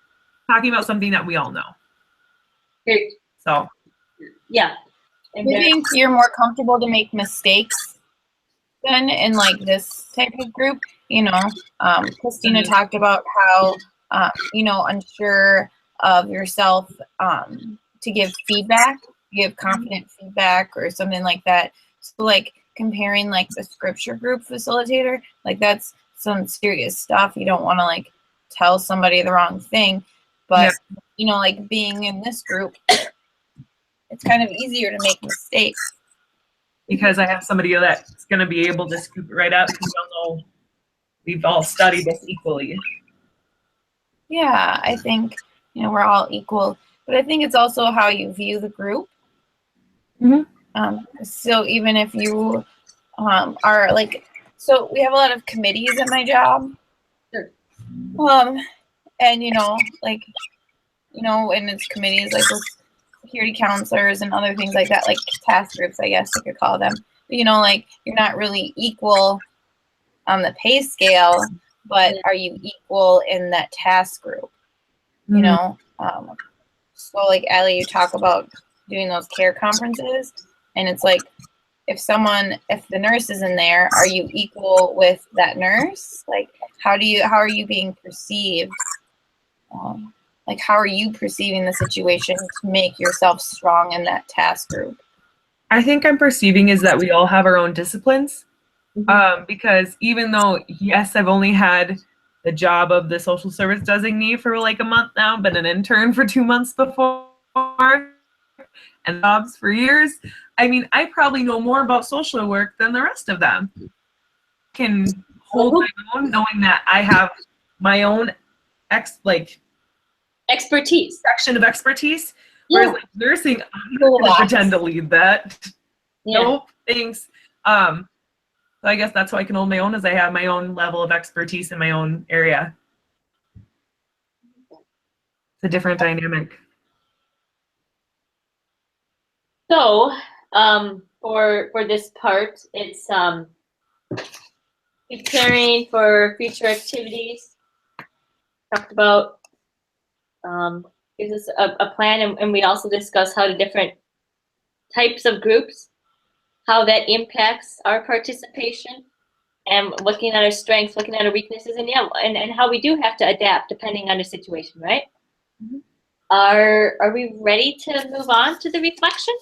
talking about something that we all know. Great. So, Yeah. And I then- think you're more comfortable to make mistakes than in like this type of group. You know, Christina talked about how, you know, unsure of yourself to give feedback, give confident feedback or something like that. So like comparing like the scripture group facilitator, like that's some serious stuff. You don't want to like tell somebody the wrong thing, but you know, like being in this group, it's kind of easier to make mistakes. because I have somebody that's going to be able to scoop it right up because we all know we've all studied this equally. Yeah, I think, you know, we're all equal, but I think it's also how you view the group. Mhm. So even if you are like, so we have a lot of committees at my job. Sure. And you know, like, you know, and it's committees like with security counselors and other things like that, like task groups, I guess you could call them. But, you know, like you're not really equal on the pay scale, but are you equal in that task group? You know, so like Allie, you talk about doing those care conferences, and it's like if the nurse is in there, are you equal with that nurse? Like how are you being perceived? Like how are you perceiving the situation to make yourself strong in that task group? I think I'm perceiving is that we all have our own disciplines. Because even though, yes, I've only had the job of the social service designee for like a month now, been an intern for 2 months before, and jobs for years. I mean, I probably know more about social work than the rest of them. Can hold my own knowing that I have my own expertise. section of expertise. Yeah. Whereas like nursing, I'm not going to pretend to lead that. Yeah. Nope, thanks. So I guess that's why I can hold my own, as I have my own level of expertise in my own area. It's a different dynamic. So, for this part, it's preparing for future activities. Talked about gives us a plan, and we also discuss how the different types of groups, how that impacts our participation, and looking at our strengths, looking at our weaknesses, and and how we do have to adapt depending on the situation, right? Mhm. Are we ready to move on to the reflection?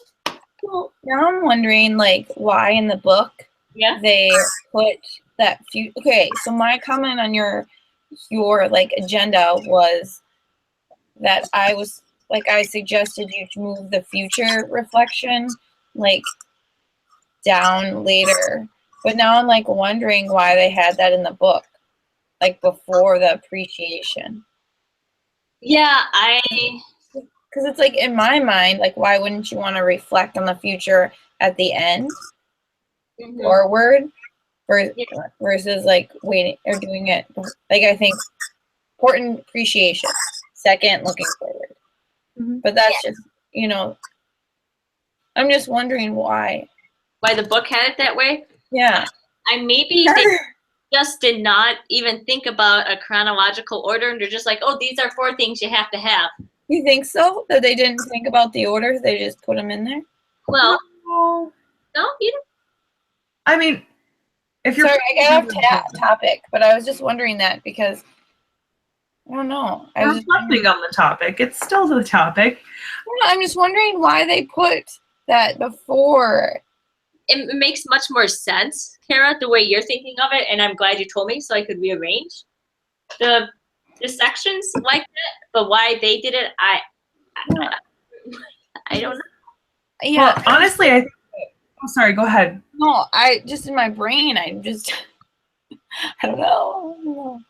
Well, now I'm wondering like why in the book they put that few. Okay, so my comment on your like agenda was that I suggested you to move the future reflection like down later, but now I'm like wondering why they had that in the book, like before the appreciation. Yeah, Because it's like in my mind, like why wouldn't you want to reflect on the future at the end, forward, versus like waiting or doing it like I think important appreciation, second looking forward. But that's just, you know, I'm just wondering why the book had it that way. Yeah. Maybe they just did not even think about a chronological order, and they're just like, oh, these are 4 things you have to have. You think so? That they didn't think about the order? They just put them in there? Well, no, you don't. I mean, if you're sorry, I got off topic, but I was just wondering that because I don't know. I was reflecting on the topic. It's still the topic. Yeah, I'm just wondering why they put that before. It makes much more sense, Kara, the way you're thinking of it, and I'm glad you told me so I could rearrange the sections like that. But why they did it, I don't know. Yeah. Well, honestly, I'm sorry. Go ahead. No, I just in my brain, I don't know.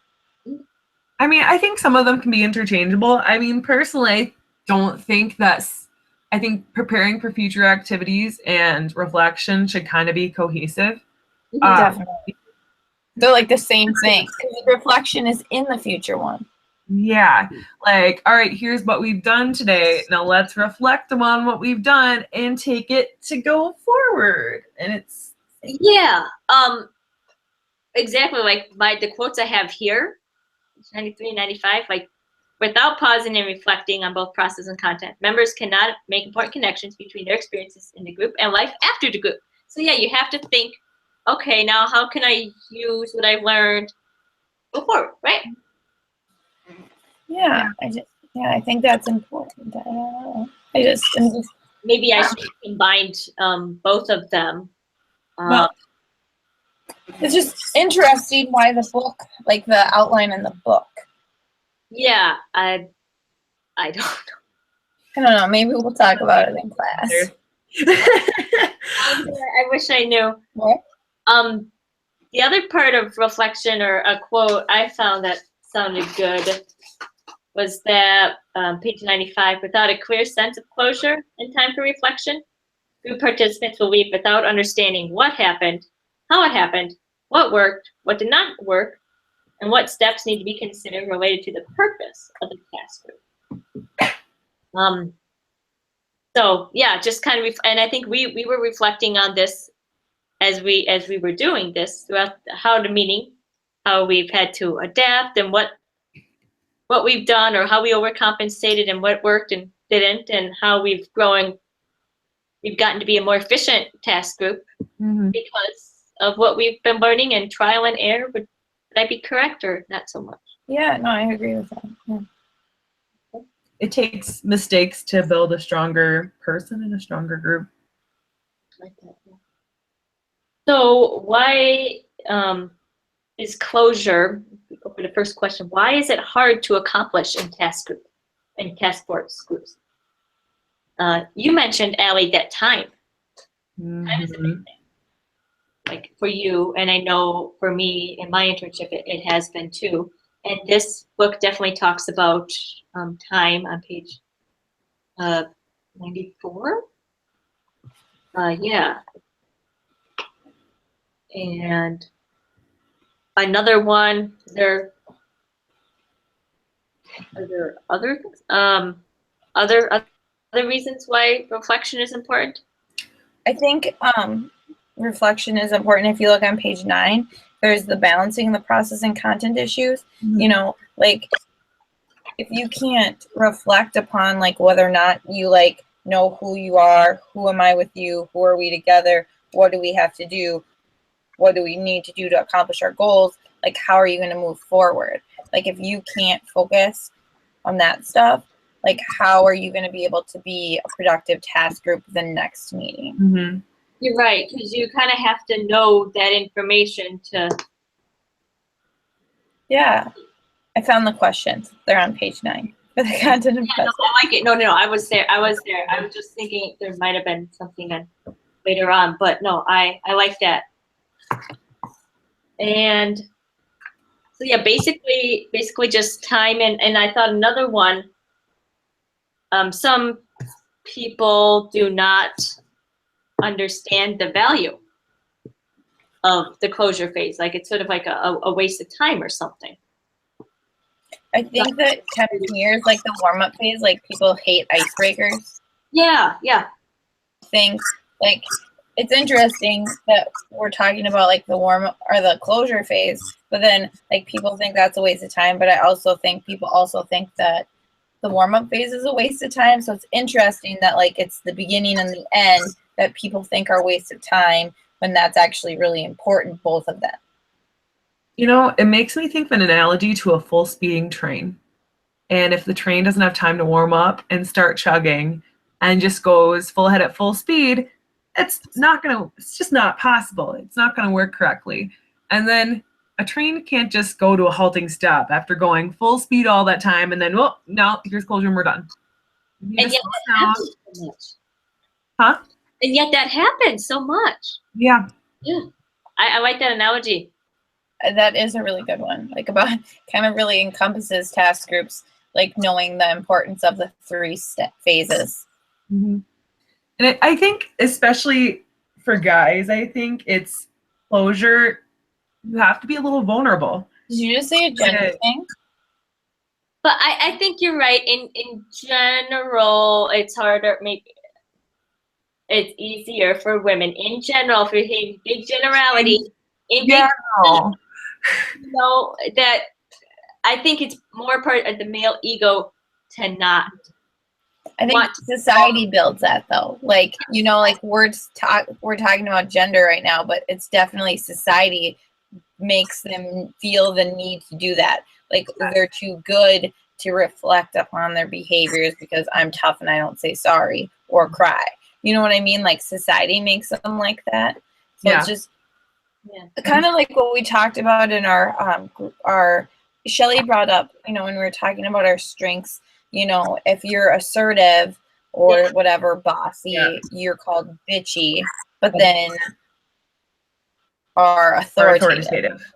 I mean, I think some of them can be interchangeable. I mean, personally, I don't think that I think preparing for future activities and reflection should kind of be cohesive. Definitely. They're like the same thing. 'Cause the reflection is in the future one. Yeah, like, all right, here's what we've done today. Now let's reflect on what we've done and take it to go forward. And it's Yeah. Exactly. Like the quotes I have here, 93, 95, like without pausing and reflecting on both process and content, members cannot make important connections between their experiences in the group and life after the group. So yeah, you have to think, okay, now how can I use what I've learned before, right? Yeah, I think that's important. I'm just Maybe I should have combined both of them. well, it's just interesting why the book, like the outline in the book. Yeah, I don't know. I don't know. Maybe we'll talk about it in class. I wish I knew. What? The other part of reflection or a quote I found that sounded good was that page 95, without a clear sense of closure and time for reflection, group participants will leave without understanding what happened, how it happened, what worked, what did not work, and what steps need to be considered related to the purpose of the task group. So yeah, just kind of, and I think we were reflecting on this as we were doing this throughout how the meeting, how we've had to adapt and what we've done or how we overcompensated and what worked and didn't, and how we've gotten to be a more efficient task group because of what we've been learning and trial and error. Would I be correct or not so much? Yeah, no, I agree with that. Yeah. It takes mistakes to build a stronger person and a stronger group. Like that, yeah. So why is closure, for the first question, why is it hard to accomplish in task force groups? You mentioned, Allie, that time. Time is a big thing. Like for you, and I know for me in my internship, it has been too. And this book definitely talks about time on page 94. Yeah. And another one, are there other things? Other reasons why reflection is important? I think reflection is important. If you look on page 9, there's the balancing the process and content issues. You know, like if you can't reflect upon like whether or not you like know who you are, who am I with you, who are we together, what do we have to do, what do we need to do to accomplish our goals, like how are you going to move forward? Like if you can't focus on that stuff, like how are you going to be able to be a productive task group the next meeting? You're right, because you kind of have to know that information to. Yeah, I found the questions. They're on page 9 for the content and Yeah, no, I like it. No, I was there. I was just thinking there might have been something later on, but no, I like that. And so yeah, basically just time and I thought another one. Some people do not understand the value of the closure phase. Like it's sort of like a waste of time or something. I think that 10 years, like the warm-up phase, like people hate icebreakers. Yeah. Think like it's interesting that we're talking about like the warm-up or the closure phase, but then like people think that's a waste of time. But I also think people also think that the warm-up phase is a waste of time. So it's interesting that like it's the beginning and the end that people think are a waste of time when that's actually really important, both of them. You know, it makes me think of an analogy to a full speeding train. And if the train doesn't have time to warm up and start chugging and just goes full ahead at full speed, it's just not possible. It's not gonna work correctly. And then a train can't just go to a halting stop after going full speed all that time and then, well, now here's closure and we're done. And yet that happens so much. Huh? And yet that happens so much. Yeah. Yeah. I like that analogy. That is a really good one. Like about kind of really encompasses task groups, like knowing the importance of the 3 phases. Mhm. And I think, especially for guys, I think it's closure. You have to be a little vulnerable. Did you just say a gender Yeah. thing? But I think you're right. In general, it's harder. Maybe it's easier for women in general. If you're saying big generality, in big, No. you know, that I think it's more part of the male ego to not I think want. society builds that though. Like, you know, like we're talking about gender right now, but it's definitely society makes them feel the need to do that. Like they're too good to reflect upon their behaviors because I'm tough and I don't say sorry or cry. You know what I mean? Like society makes them like that. So Yeah. it's just Yeah. kind of like what we talked about in our Shelly brought up, you know, when we were talking about our strengths, you know, if you're assertive or Yeah. whatever, bossy, Yeah. you're called bitchy, but then are Or authoritative. authoritative.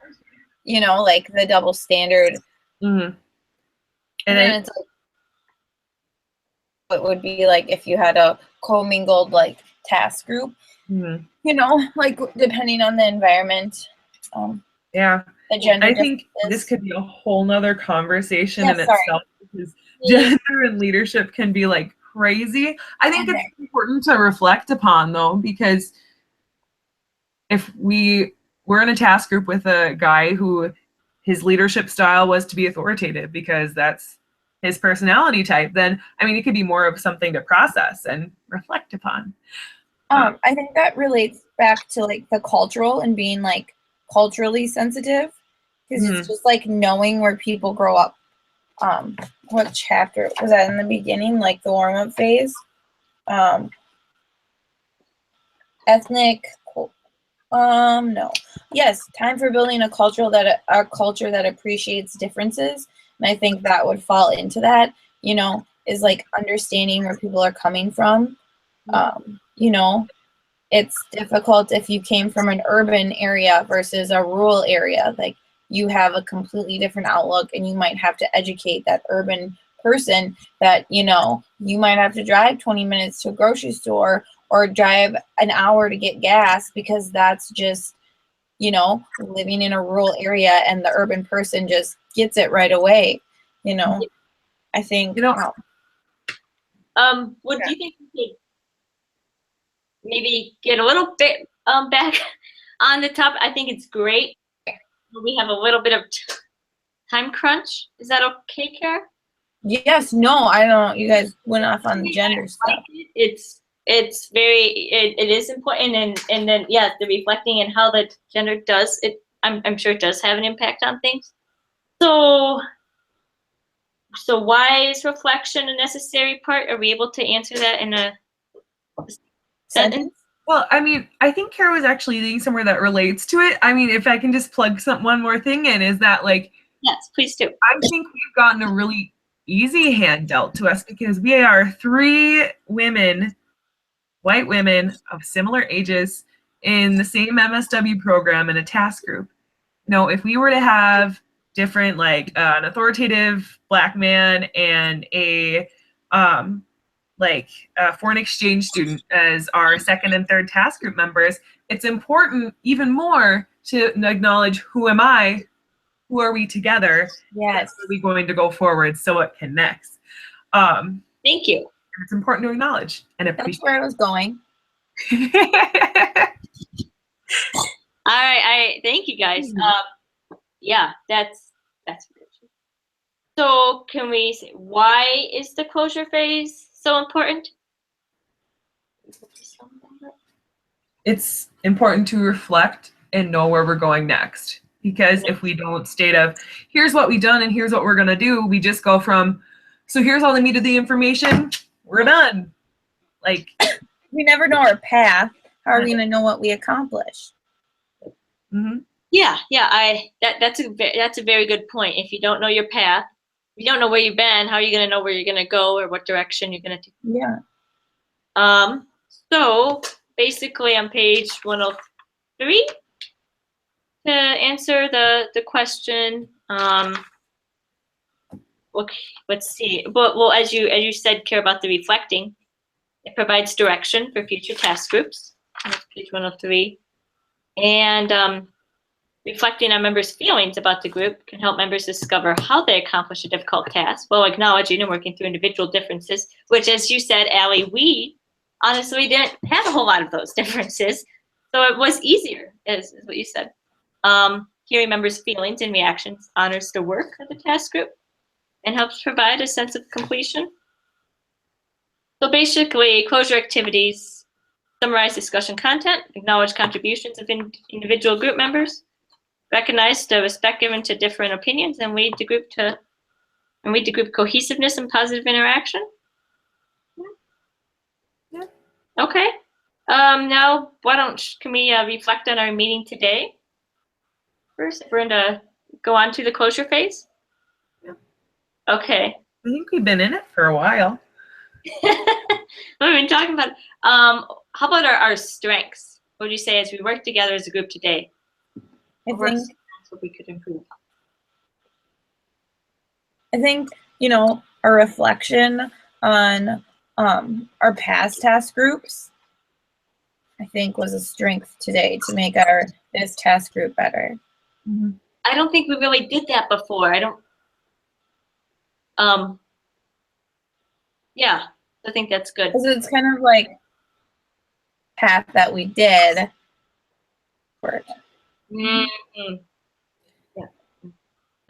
You know, like the double standard. Mm-hmm. And then it's like it would be like if you had a commingled like task group, Mhm. you know, like depending on the environment. Yeah. The gender I think this differences. could be a whole nother conversation Yeah, in sorry. itself, because Yeah. gender and leadership can be like crazy. I think Okay. it's important to reflect upon though, because if we're in a task group with a guy who his leadership style was to be authoritative because that's his personality type, then I mean it could be more of something to process and reflect upon. I think that relates back to like the cultural and being like culturally sensitive because it's just like knowing where people grow up. What chapter was that in the beginning? Like the warm up phase. Ethnic. No. Yes, time for building a culture that appreciates differences, and I think that would fall into that. You know, is like understanding where people are coming from. You know, it's difficult if you came from an urban area versus a rural area. Like you have a completely different outlook, and you might have to educate that urban person that, you know, you might have to drive 20 minutes to a grocery store or drive an hour to get gas because that's just, you know, living in a rural area, and the urban person just gets it right away. You know, I think, You know, What do you think we could maybe get a little bit back on the top? I think it's great. We have a little bit of time crunch. Is that okay, Kara? yes, no, I don't. You guys went off on the gender stuff. It's very it is important, and then yeah, the reflecting and how the gender does it. I'm sure it does have an impact on things. So why is reflection a necessary part? Are we able to answer that in a sentence? well, I mean, I think Kara was actually leading somewhere that relates to it. I mean, if I can just plug one more thing in, is that like Yes, please do. I think we've gotten a really easy hand dealt to us because we are 3 women, white women of similar ages in the same MSW program in a task group. You know, if we were to have different, like an authoritative Black man and a foreign exchange student as our second and third task group members, it's important even more to acknowledge who am I, who are we together, Yes. how are we going to go forward so it connects. Thank you. It's important to acknowledge and That's appreciate. where I was going. All right, I thank you guys. Yeah, that's good. So can we say, why is the closure phase so important? It's important to reflect and know where we're going next. Because if we don't state of, here's what we've done and here's what we're going to do, we just go from, so here's all the meat of the information, we're done. Like, We never know our path. How are we going to know what we accomplished? mhm. Yeah, that's a very good point. If you don't know your path, you don't know where you've been, how are you going to know where you're going to go or what direction you're going to take? Yeah. So basically on page 103, to answer the question, okay, let's see. But well, as you said, care about the reflecting It provides direction for future task groups. That's page 103. And reflecting on members' feelings about the group can help members discover how they accomplish a difficult task while acknowledging and working through individual differences, which, as you said, Allie, we honestly didn't have a whole lot of those differences. So it was easier, is what you said. Hearing members' feelings and reactions honors the work of the task group and helps provide a sense of completion. So basically, closure activities summarize discussion content, acknowledge contributions of individual group members, recognize the respect given to different opinions, and lead the group cohesiveness and positive interaction. Yeah. Okay. Now, can we reflect on our meeting today? First, we're going to go on to the closure phase. Yeah. Okay. I think we've been in it for a while. We've been talking about, how about our strengths? What would you say as we work together as a group today? I think What we could improve. you know, a reflection on our past task groups, I think, was a strength today to make this task group better. Mm-hmm. I don't think we really did that before. Yeah, I think that's good. Because it's kind of like path that we did work. Mm-hmm.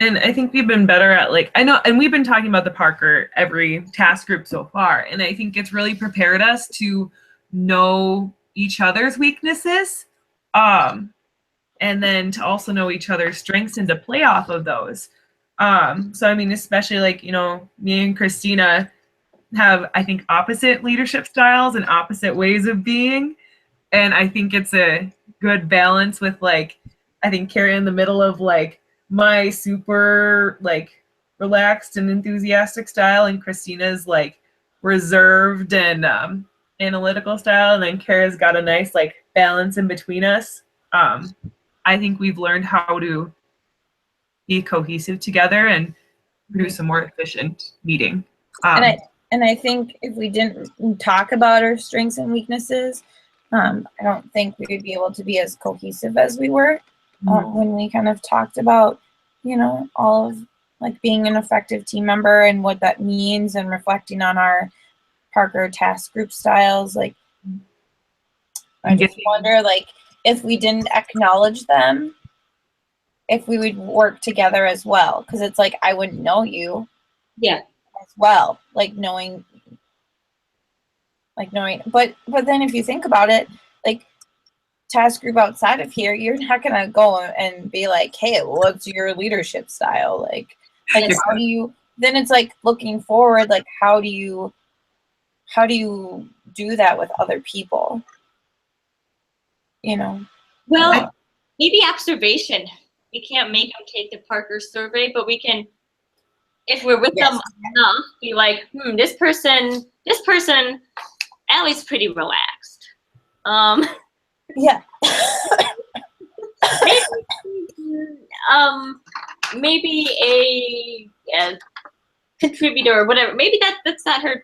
And I think we've been better at and we've been talking about the Parker every task group so far. And I think it's really prepared us to know each other's weaknesses. And then to also know each other's strengths and to play off of those. So, I mean, especially me and Christina have, I think, opposite leadership styles and opposite ways of being. And I think it's a good balance with I think Carrie in the middle of my super relaxed and enthusiastic style, and Christina's reserved and analytical style, and then Kara's got a nice balance in between us. I think we've learned how to be cohesive together and produce a more efficient meeting. And I think if we didn't talk about our strengths and weaknesses, I don't think we would be able to be as cohesive as we were when we kind of talked about, all of being an effective team member and what that means, and reflecting on our Parker task group styles. I just wonder, if we didn't acknowledge them, if we would work together as well. Because it's I wouldn't know you. Yeah. As well, knowing, but then if you think about it, task group outside of here, you're not gonna go and be hey, what's your leadership style? How do you? Then it's looking forward, how do you do that with other people? Well, maybe observation. We can't make them take the Parker survey, but we can, if we're with them enough, be this person, Allie's pretty relaxed. Yeah. Maybe a contributor or whatever. Maybe that's not her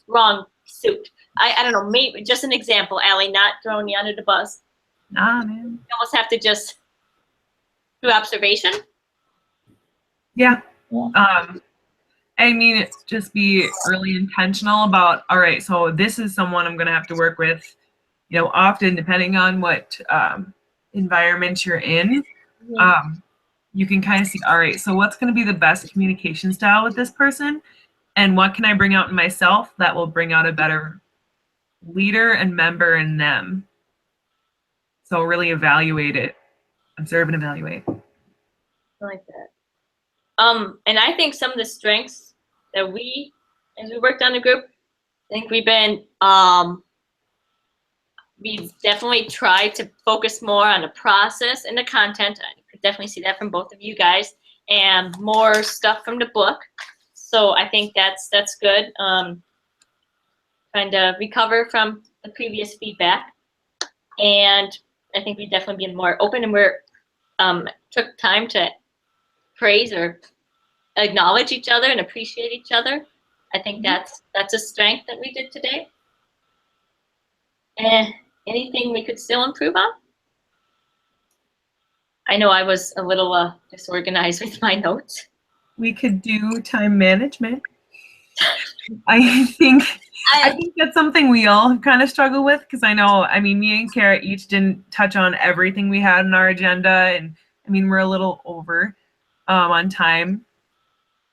wrong suit. I don't know. Maybe just an example, Allie, not throwing you under the bus. Nah, man. You almost have to just do observation. Yeah. I mean, it's just be really intentional about, all right, so this is someone I'm going to have to work with, often depending on what environment you're in. You can kind of see, all right, so what's going to be the best communication style with this person, and what can I bring out in myself that will bring out a better leader and member in them. So really evaluate it, observe and evaluate. I like that. And I think some of the strengths that as we worked on the group, I think we've definitely tried to focus more on the process and the content. I could definitely see that from both of you guys, and more stuff from the book. So I think that's good. Trying to recover from the previous feedback, and I think we've definitely been more open, and we're took time to praise or acknowledge each other and appreciate each other. I think that's a strength that we did today. And anything we could still improve on? I know I was a little disorganized with my notes. We could do time management. I think that's something we all kind of struggle with, because I know, I mean, me and Kara each didn't touch on everything we had on our agenda, and I mean, we're a little over on time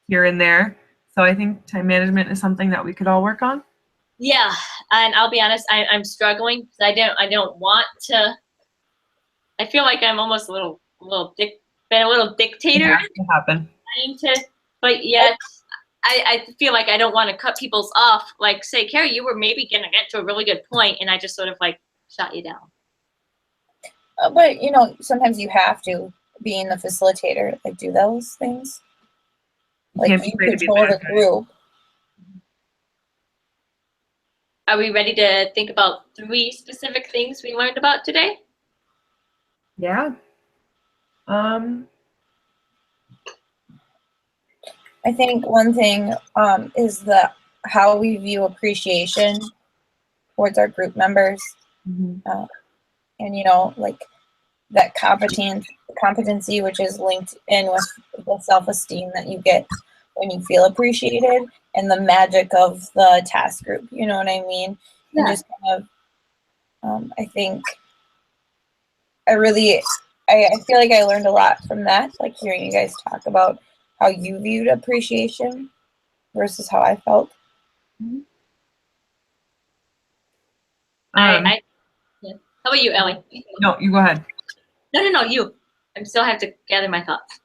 here and there. So I think time management is something that we could all work on. Yeah, and I'll be honest, I'm struggling because I don't want to. I feel like I'm almost been a little dictator. It has to happen. Trying to, but yet I feel like I don't want to cut people's off. Like, say, Carrie, you were maybe gonna get to a really good point, and I just sort of like shot you down. But you know, sometimes you have to, being the facilitator, like do those things. Like Can't be you afraid to be control the bad guy. group. Are we ready to think about 3 specific things we learned about today? Yeah. I think one thing is how we view appreciation towards our group members, and you know, like that competency, which is linked in with the self-esteem that you get when you feel appreciated, and the magic of the task group. You know what I mean? Yeah. And just kind of, I think I feel like I learned a lot from that, like hearing you guys talk about how you viewed appreciation versus how I felt. Yeah. How about you, Ellie? No, you go ahead. No, you. I still have to gather my thoughts.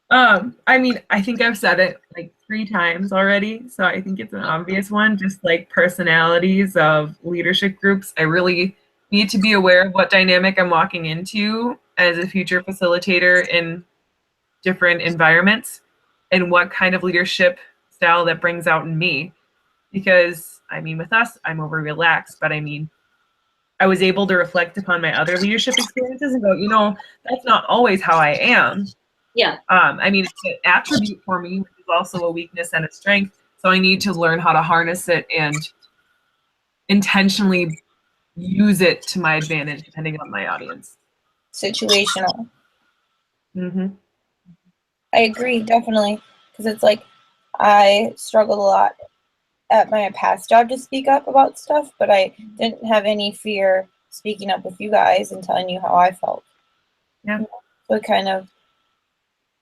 I mean, I think I've said it like 3 times already, so I think it's an obvious one. Just like personalities of leadership groups, I really need to be aware of what dynamic I'm walking into as a future facilitator in different environments, and what kind of leadership style that brings out in me. Because I mean, with us, I'm over relaxed, but I mean, I was able to reflect upon my other leadership experiences and go, you know, that's not always how I am. Yeah. I mean, it's an attribute for me, which is also a weakness and a strength. So I need to learn how to harness it and intentionally use it to my advantage, depending on my audience. Situational. Mm-hmm. I agree, definitely, because it's like I struggled a lot at my past job to speak up about stuff, but I didn't have any fear speaking up with you guys and telling you how I felt. Yeah. So it kind of,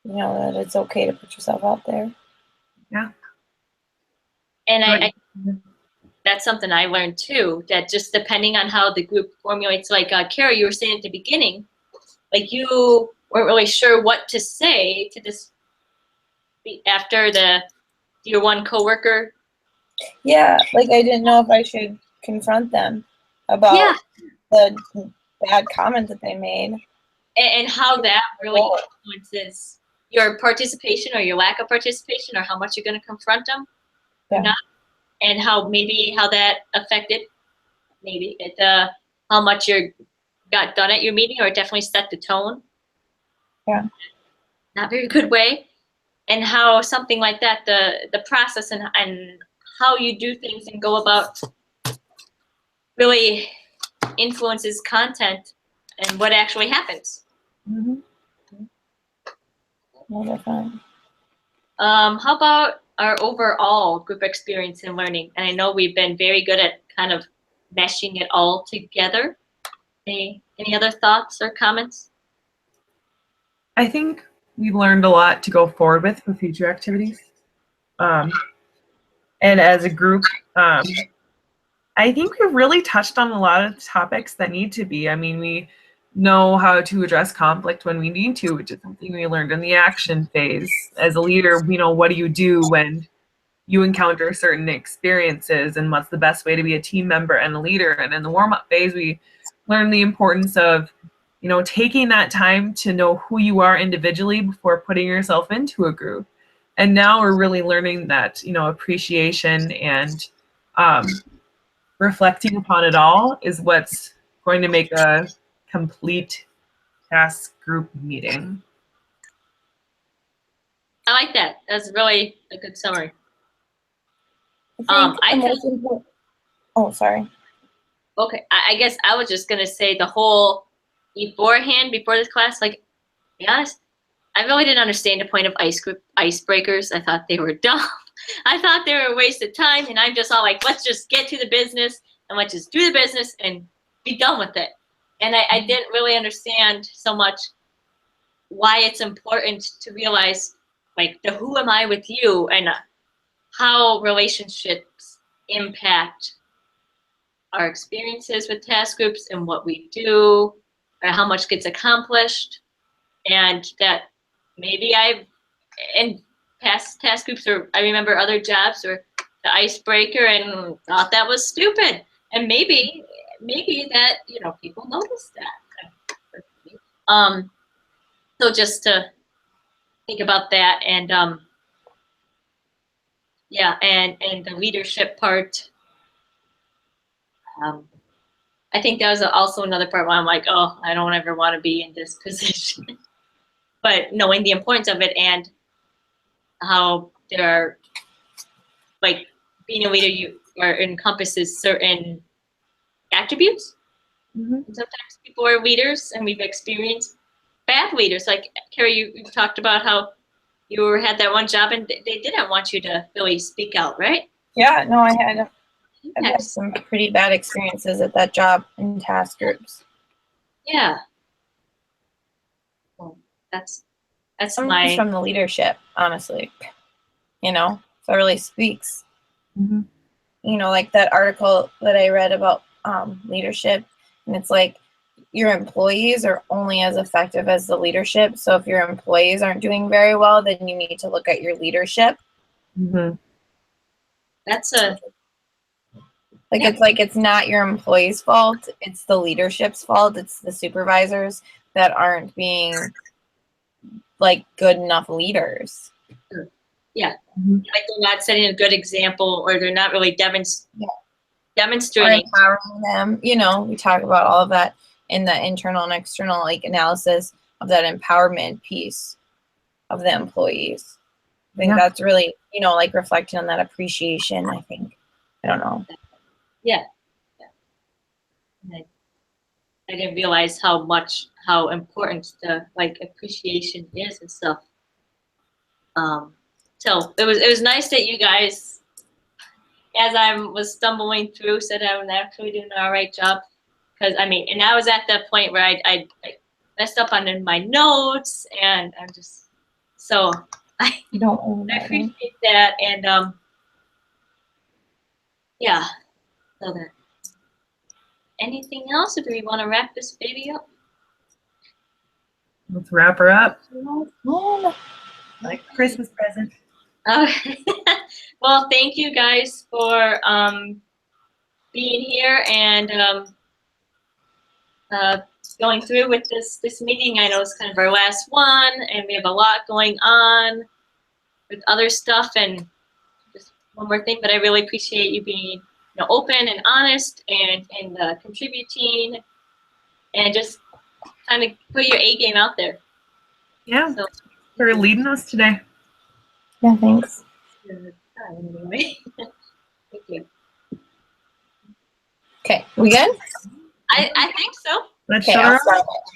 you know, that it's okay to put yourself out there. Yeah. And I that's something I learned too, that just depending on how the group formulates, like Kara, you were saying at the beginning, like you weren't really sure what to say to this after your one coworker. Yeah, like I didn't know if I should confront them about the bad comment that they made. And how that really influences your participation or your lack of participation, or how much you're going to confront them or not, and how that affected how much you got done at your meeting, or it definitely set the tone. Yeah. Not very good way. And how something like that, the process and how you do things and go about really influences content and what actually happens. Mm-hmm. How about our overall group experience in learning? And I know we've been very good at kind of meshing it all together. Any other thoughts or comments? I think we've learned a lot to go forward with for future activities. And as a group, I think we've really touched on a lot of topics that need to be. I mean, we know how to address conflict when we need to, which is something we learned in the action phase. As a leader, we know what do you do when you encounter certain experiences, and what's the best way to be a team member and a leader. And in the warm-up phase, we learned the importance of, you know, taking that time to know who you are individually before putting yourself into a group. And now we're really learning that, you know, appreciation and reflecting upon it all is what's going to make a complete task group meeting. I like that. That's really a good summary. I feel- Oh, sorry. Okay, I guess I was just gonna say the whole beforehand, before this class, like, to be honest, I really didn't understand the point of icebreakers. I thought they were dumb. I thought they were a waste of time, and I'm just all like, let's just get to the business and let's just do the business and be done with it. And I didn't really understand so much why it's important to realize, like, the who am I with you and how relationships impact our experiences with task groups and what we do, or how much gets accomplished, and that maybe I've in past task groups, or I remember other jobs, or the icebreaker, and thought that was stupid, and maybe that people notice that. So just to think about that, and yeah, and the leadership part. I think that was also another part where I'm like, oh, I don't ever want to be in this position. But knowing the importance of it and how there are, like, being a leader, encompasses certain attributes. Mhm. And sometimes people are leaders, and we've experienced bad leaders. Like, Carrie, you talked about how you had that one job and they didn't want you to really speak out, right? Yeah, no, I've had Yes. some pretty bad experiences at that job in task groups. Yeah. Well, that's Some my. from the leadership, honestly. So it really speaks. Mhm. Like that article that I read about leadership, and it's like your employees are only as effective as the leadership. So if your employees aren't doing very well, then you need to look at your leadership. Mhm. That's a. Like, it's like it's not your employees' fault. It's the leadership's fault. It's the supervisors that aren't being like good enough leaders. Yeah. Mhm. Like, they're not setting a good example, or they're not really Or demonstrating. empowering them. We talk about all of that in the internal and external analysis of that empowerment piece of the employees. I think that's really, like reflecting on that appreciation, I think. I don't know. Yeah. I didn't realize how important the, like, appreciation is and stuff. So it was nice that you guys, as I was stumbling through, said I was actually doing an all right job. Because and I was at that point where I messed up on my notes, and I'm just so You don't own I that, right? appreciate that, and yeah. So that. Anything else, or do we want to wrap this baby up? Let's wrap her up. Like a Christmas present. Okay. Well, thank you guys for being here and going through with this meeting. I know it's kind of our last one, and we have a lot going on with other stuff. And just one more thing, but I really appreciate you being open and honest and contributing, and just kind of put your A game out there. Yeah, So, for leading us today. Yeah, thanks. anyway. Thank you. Okay, we good? I think so. Let's Okay, shut I'll her start off. it.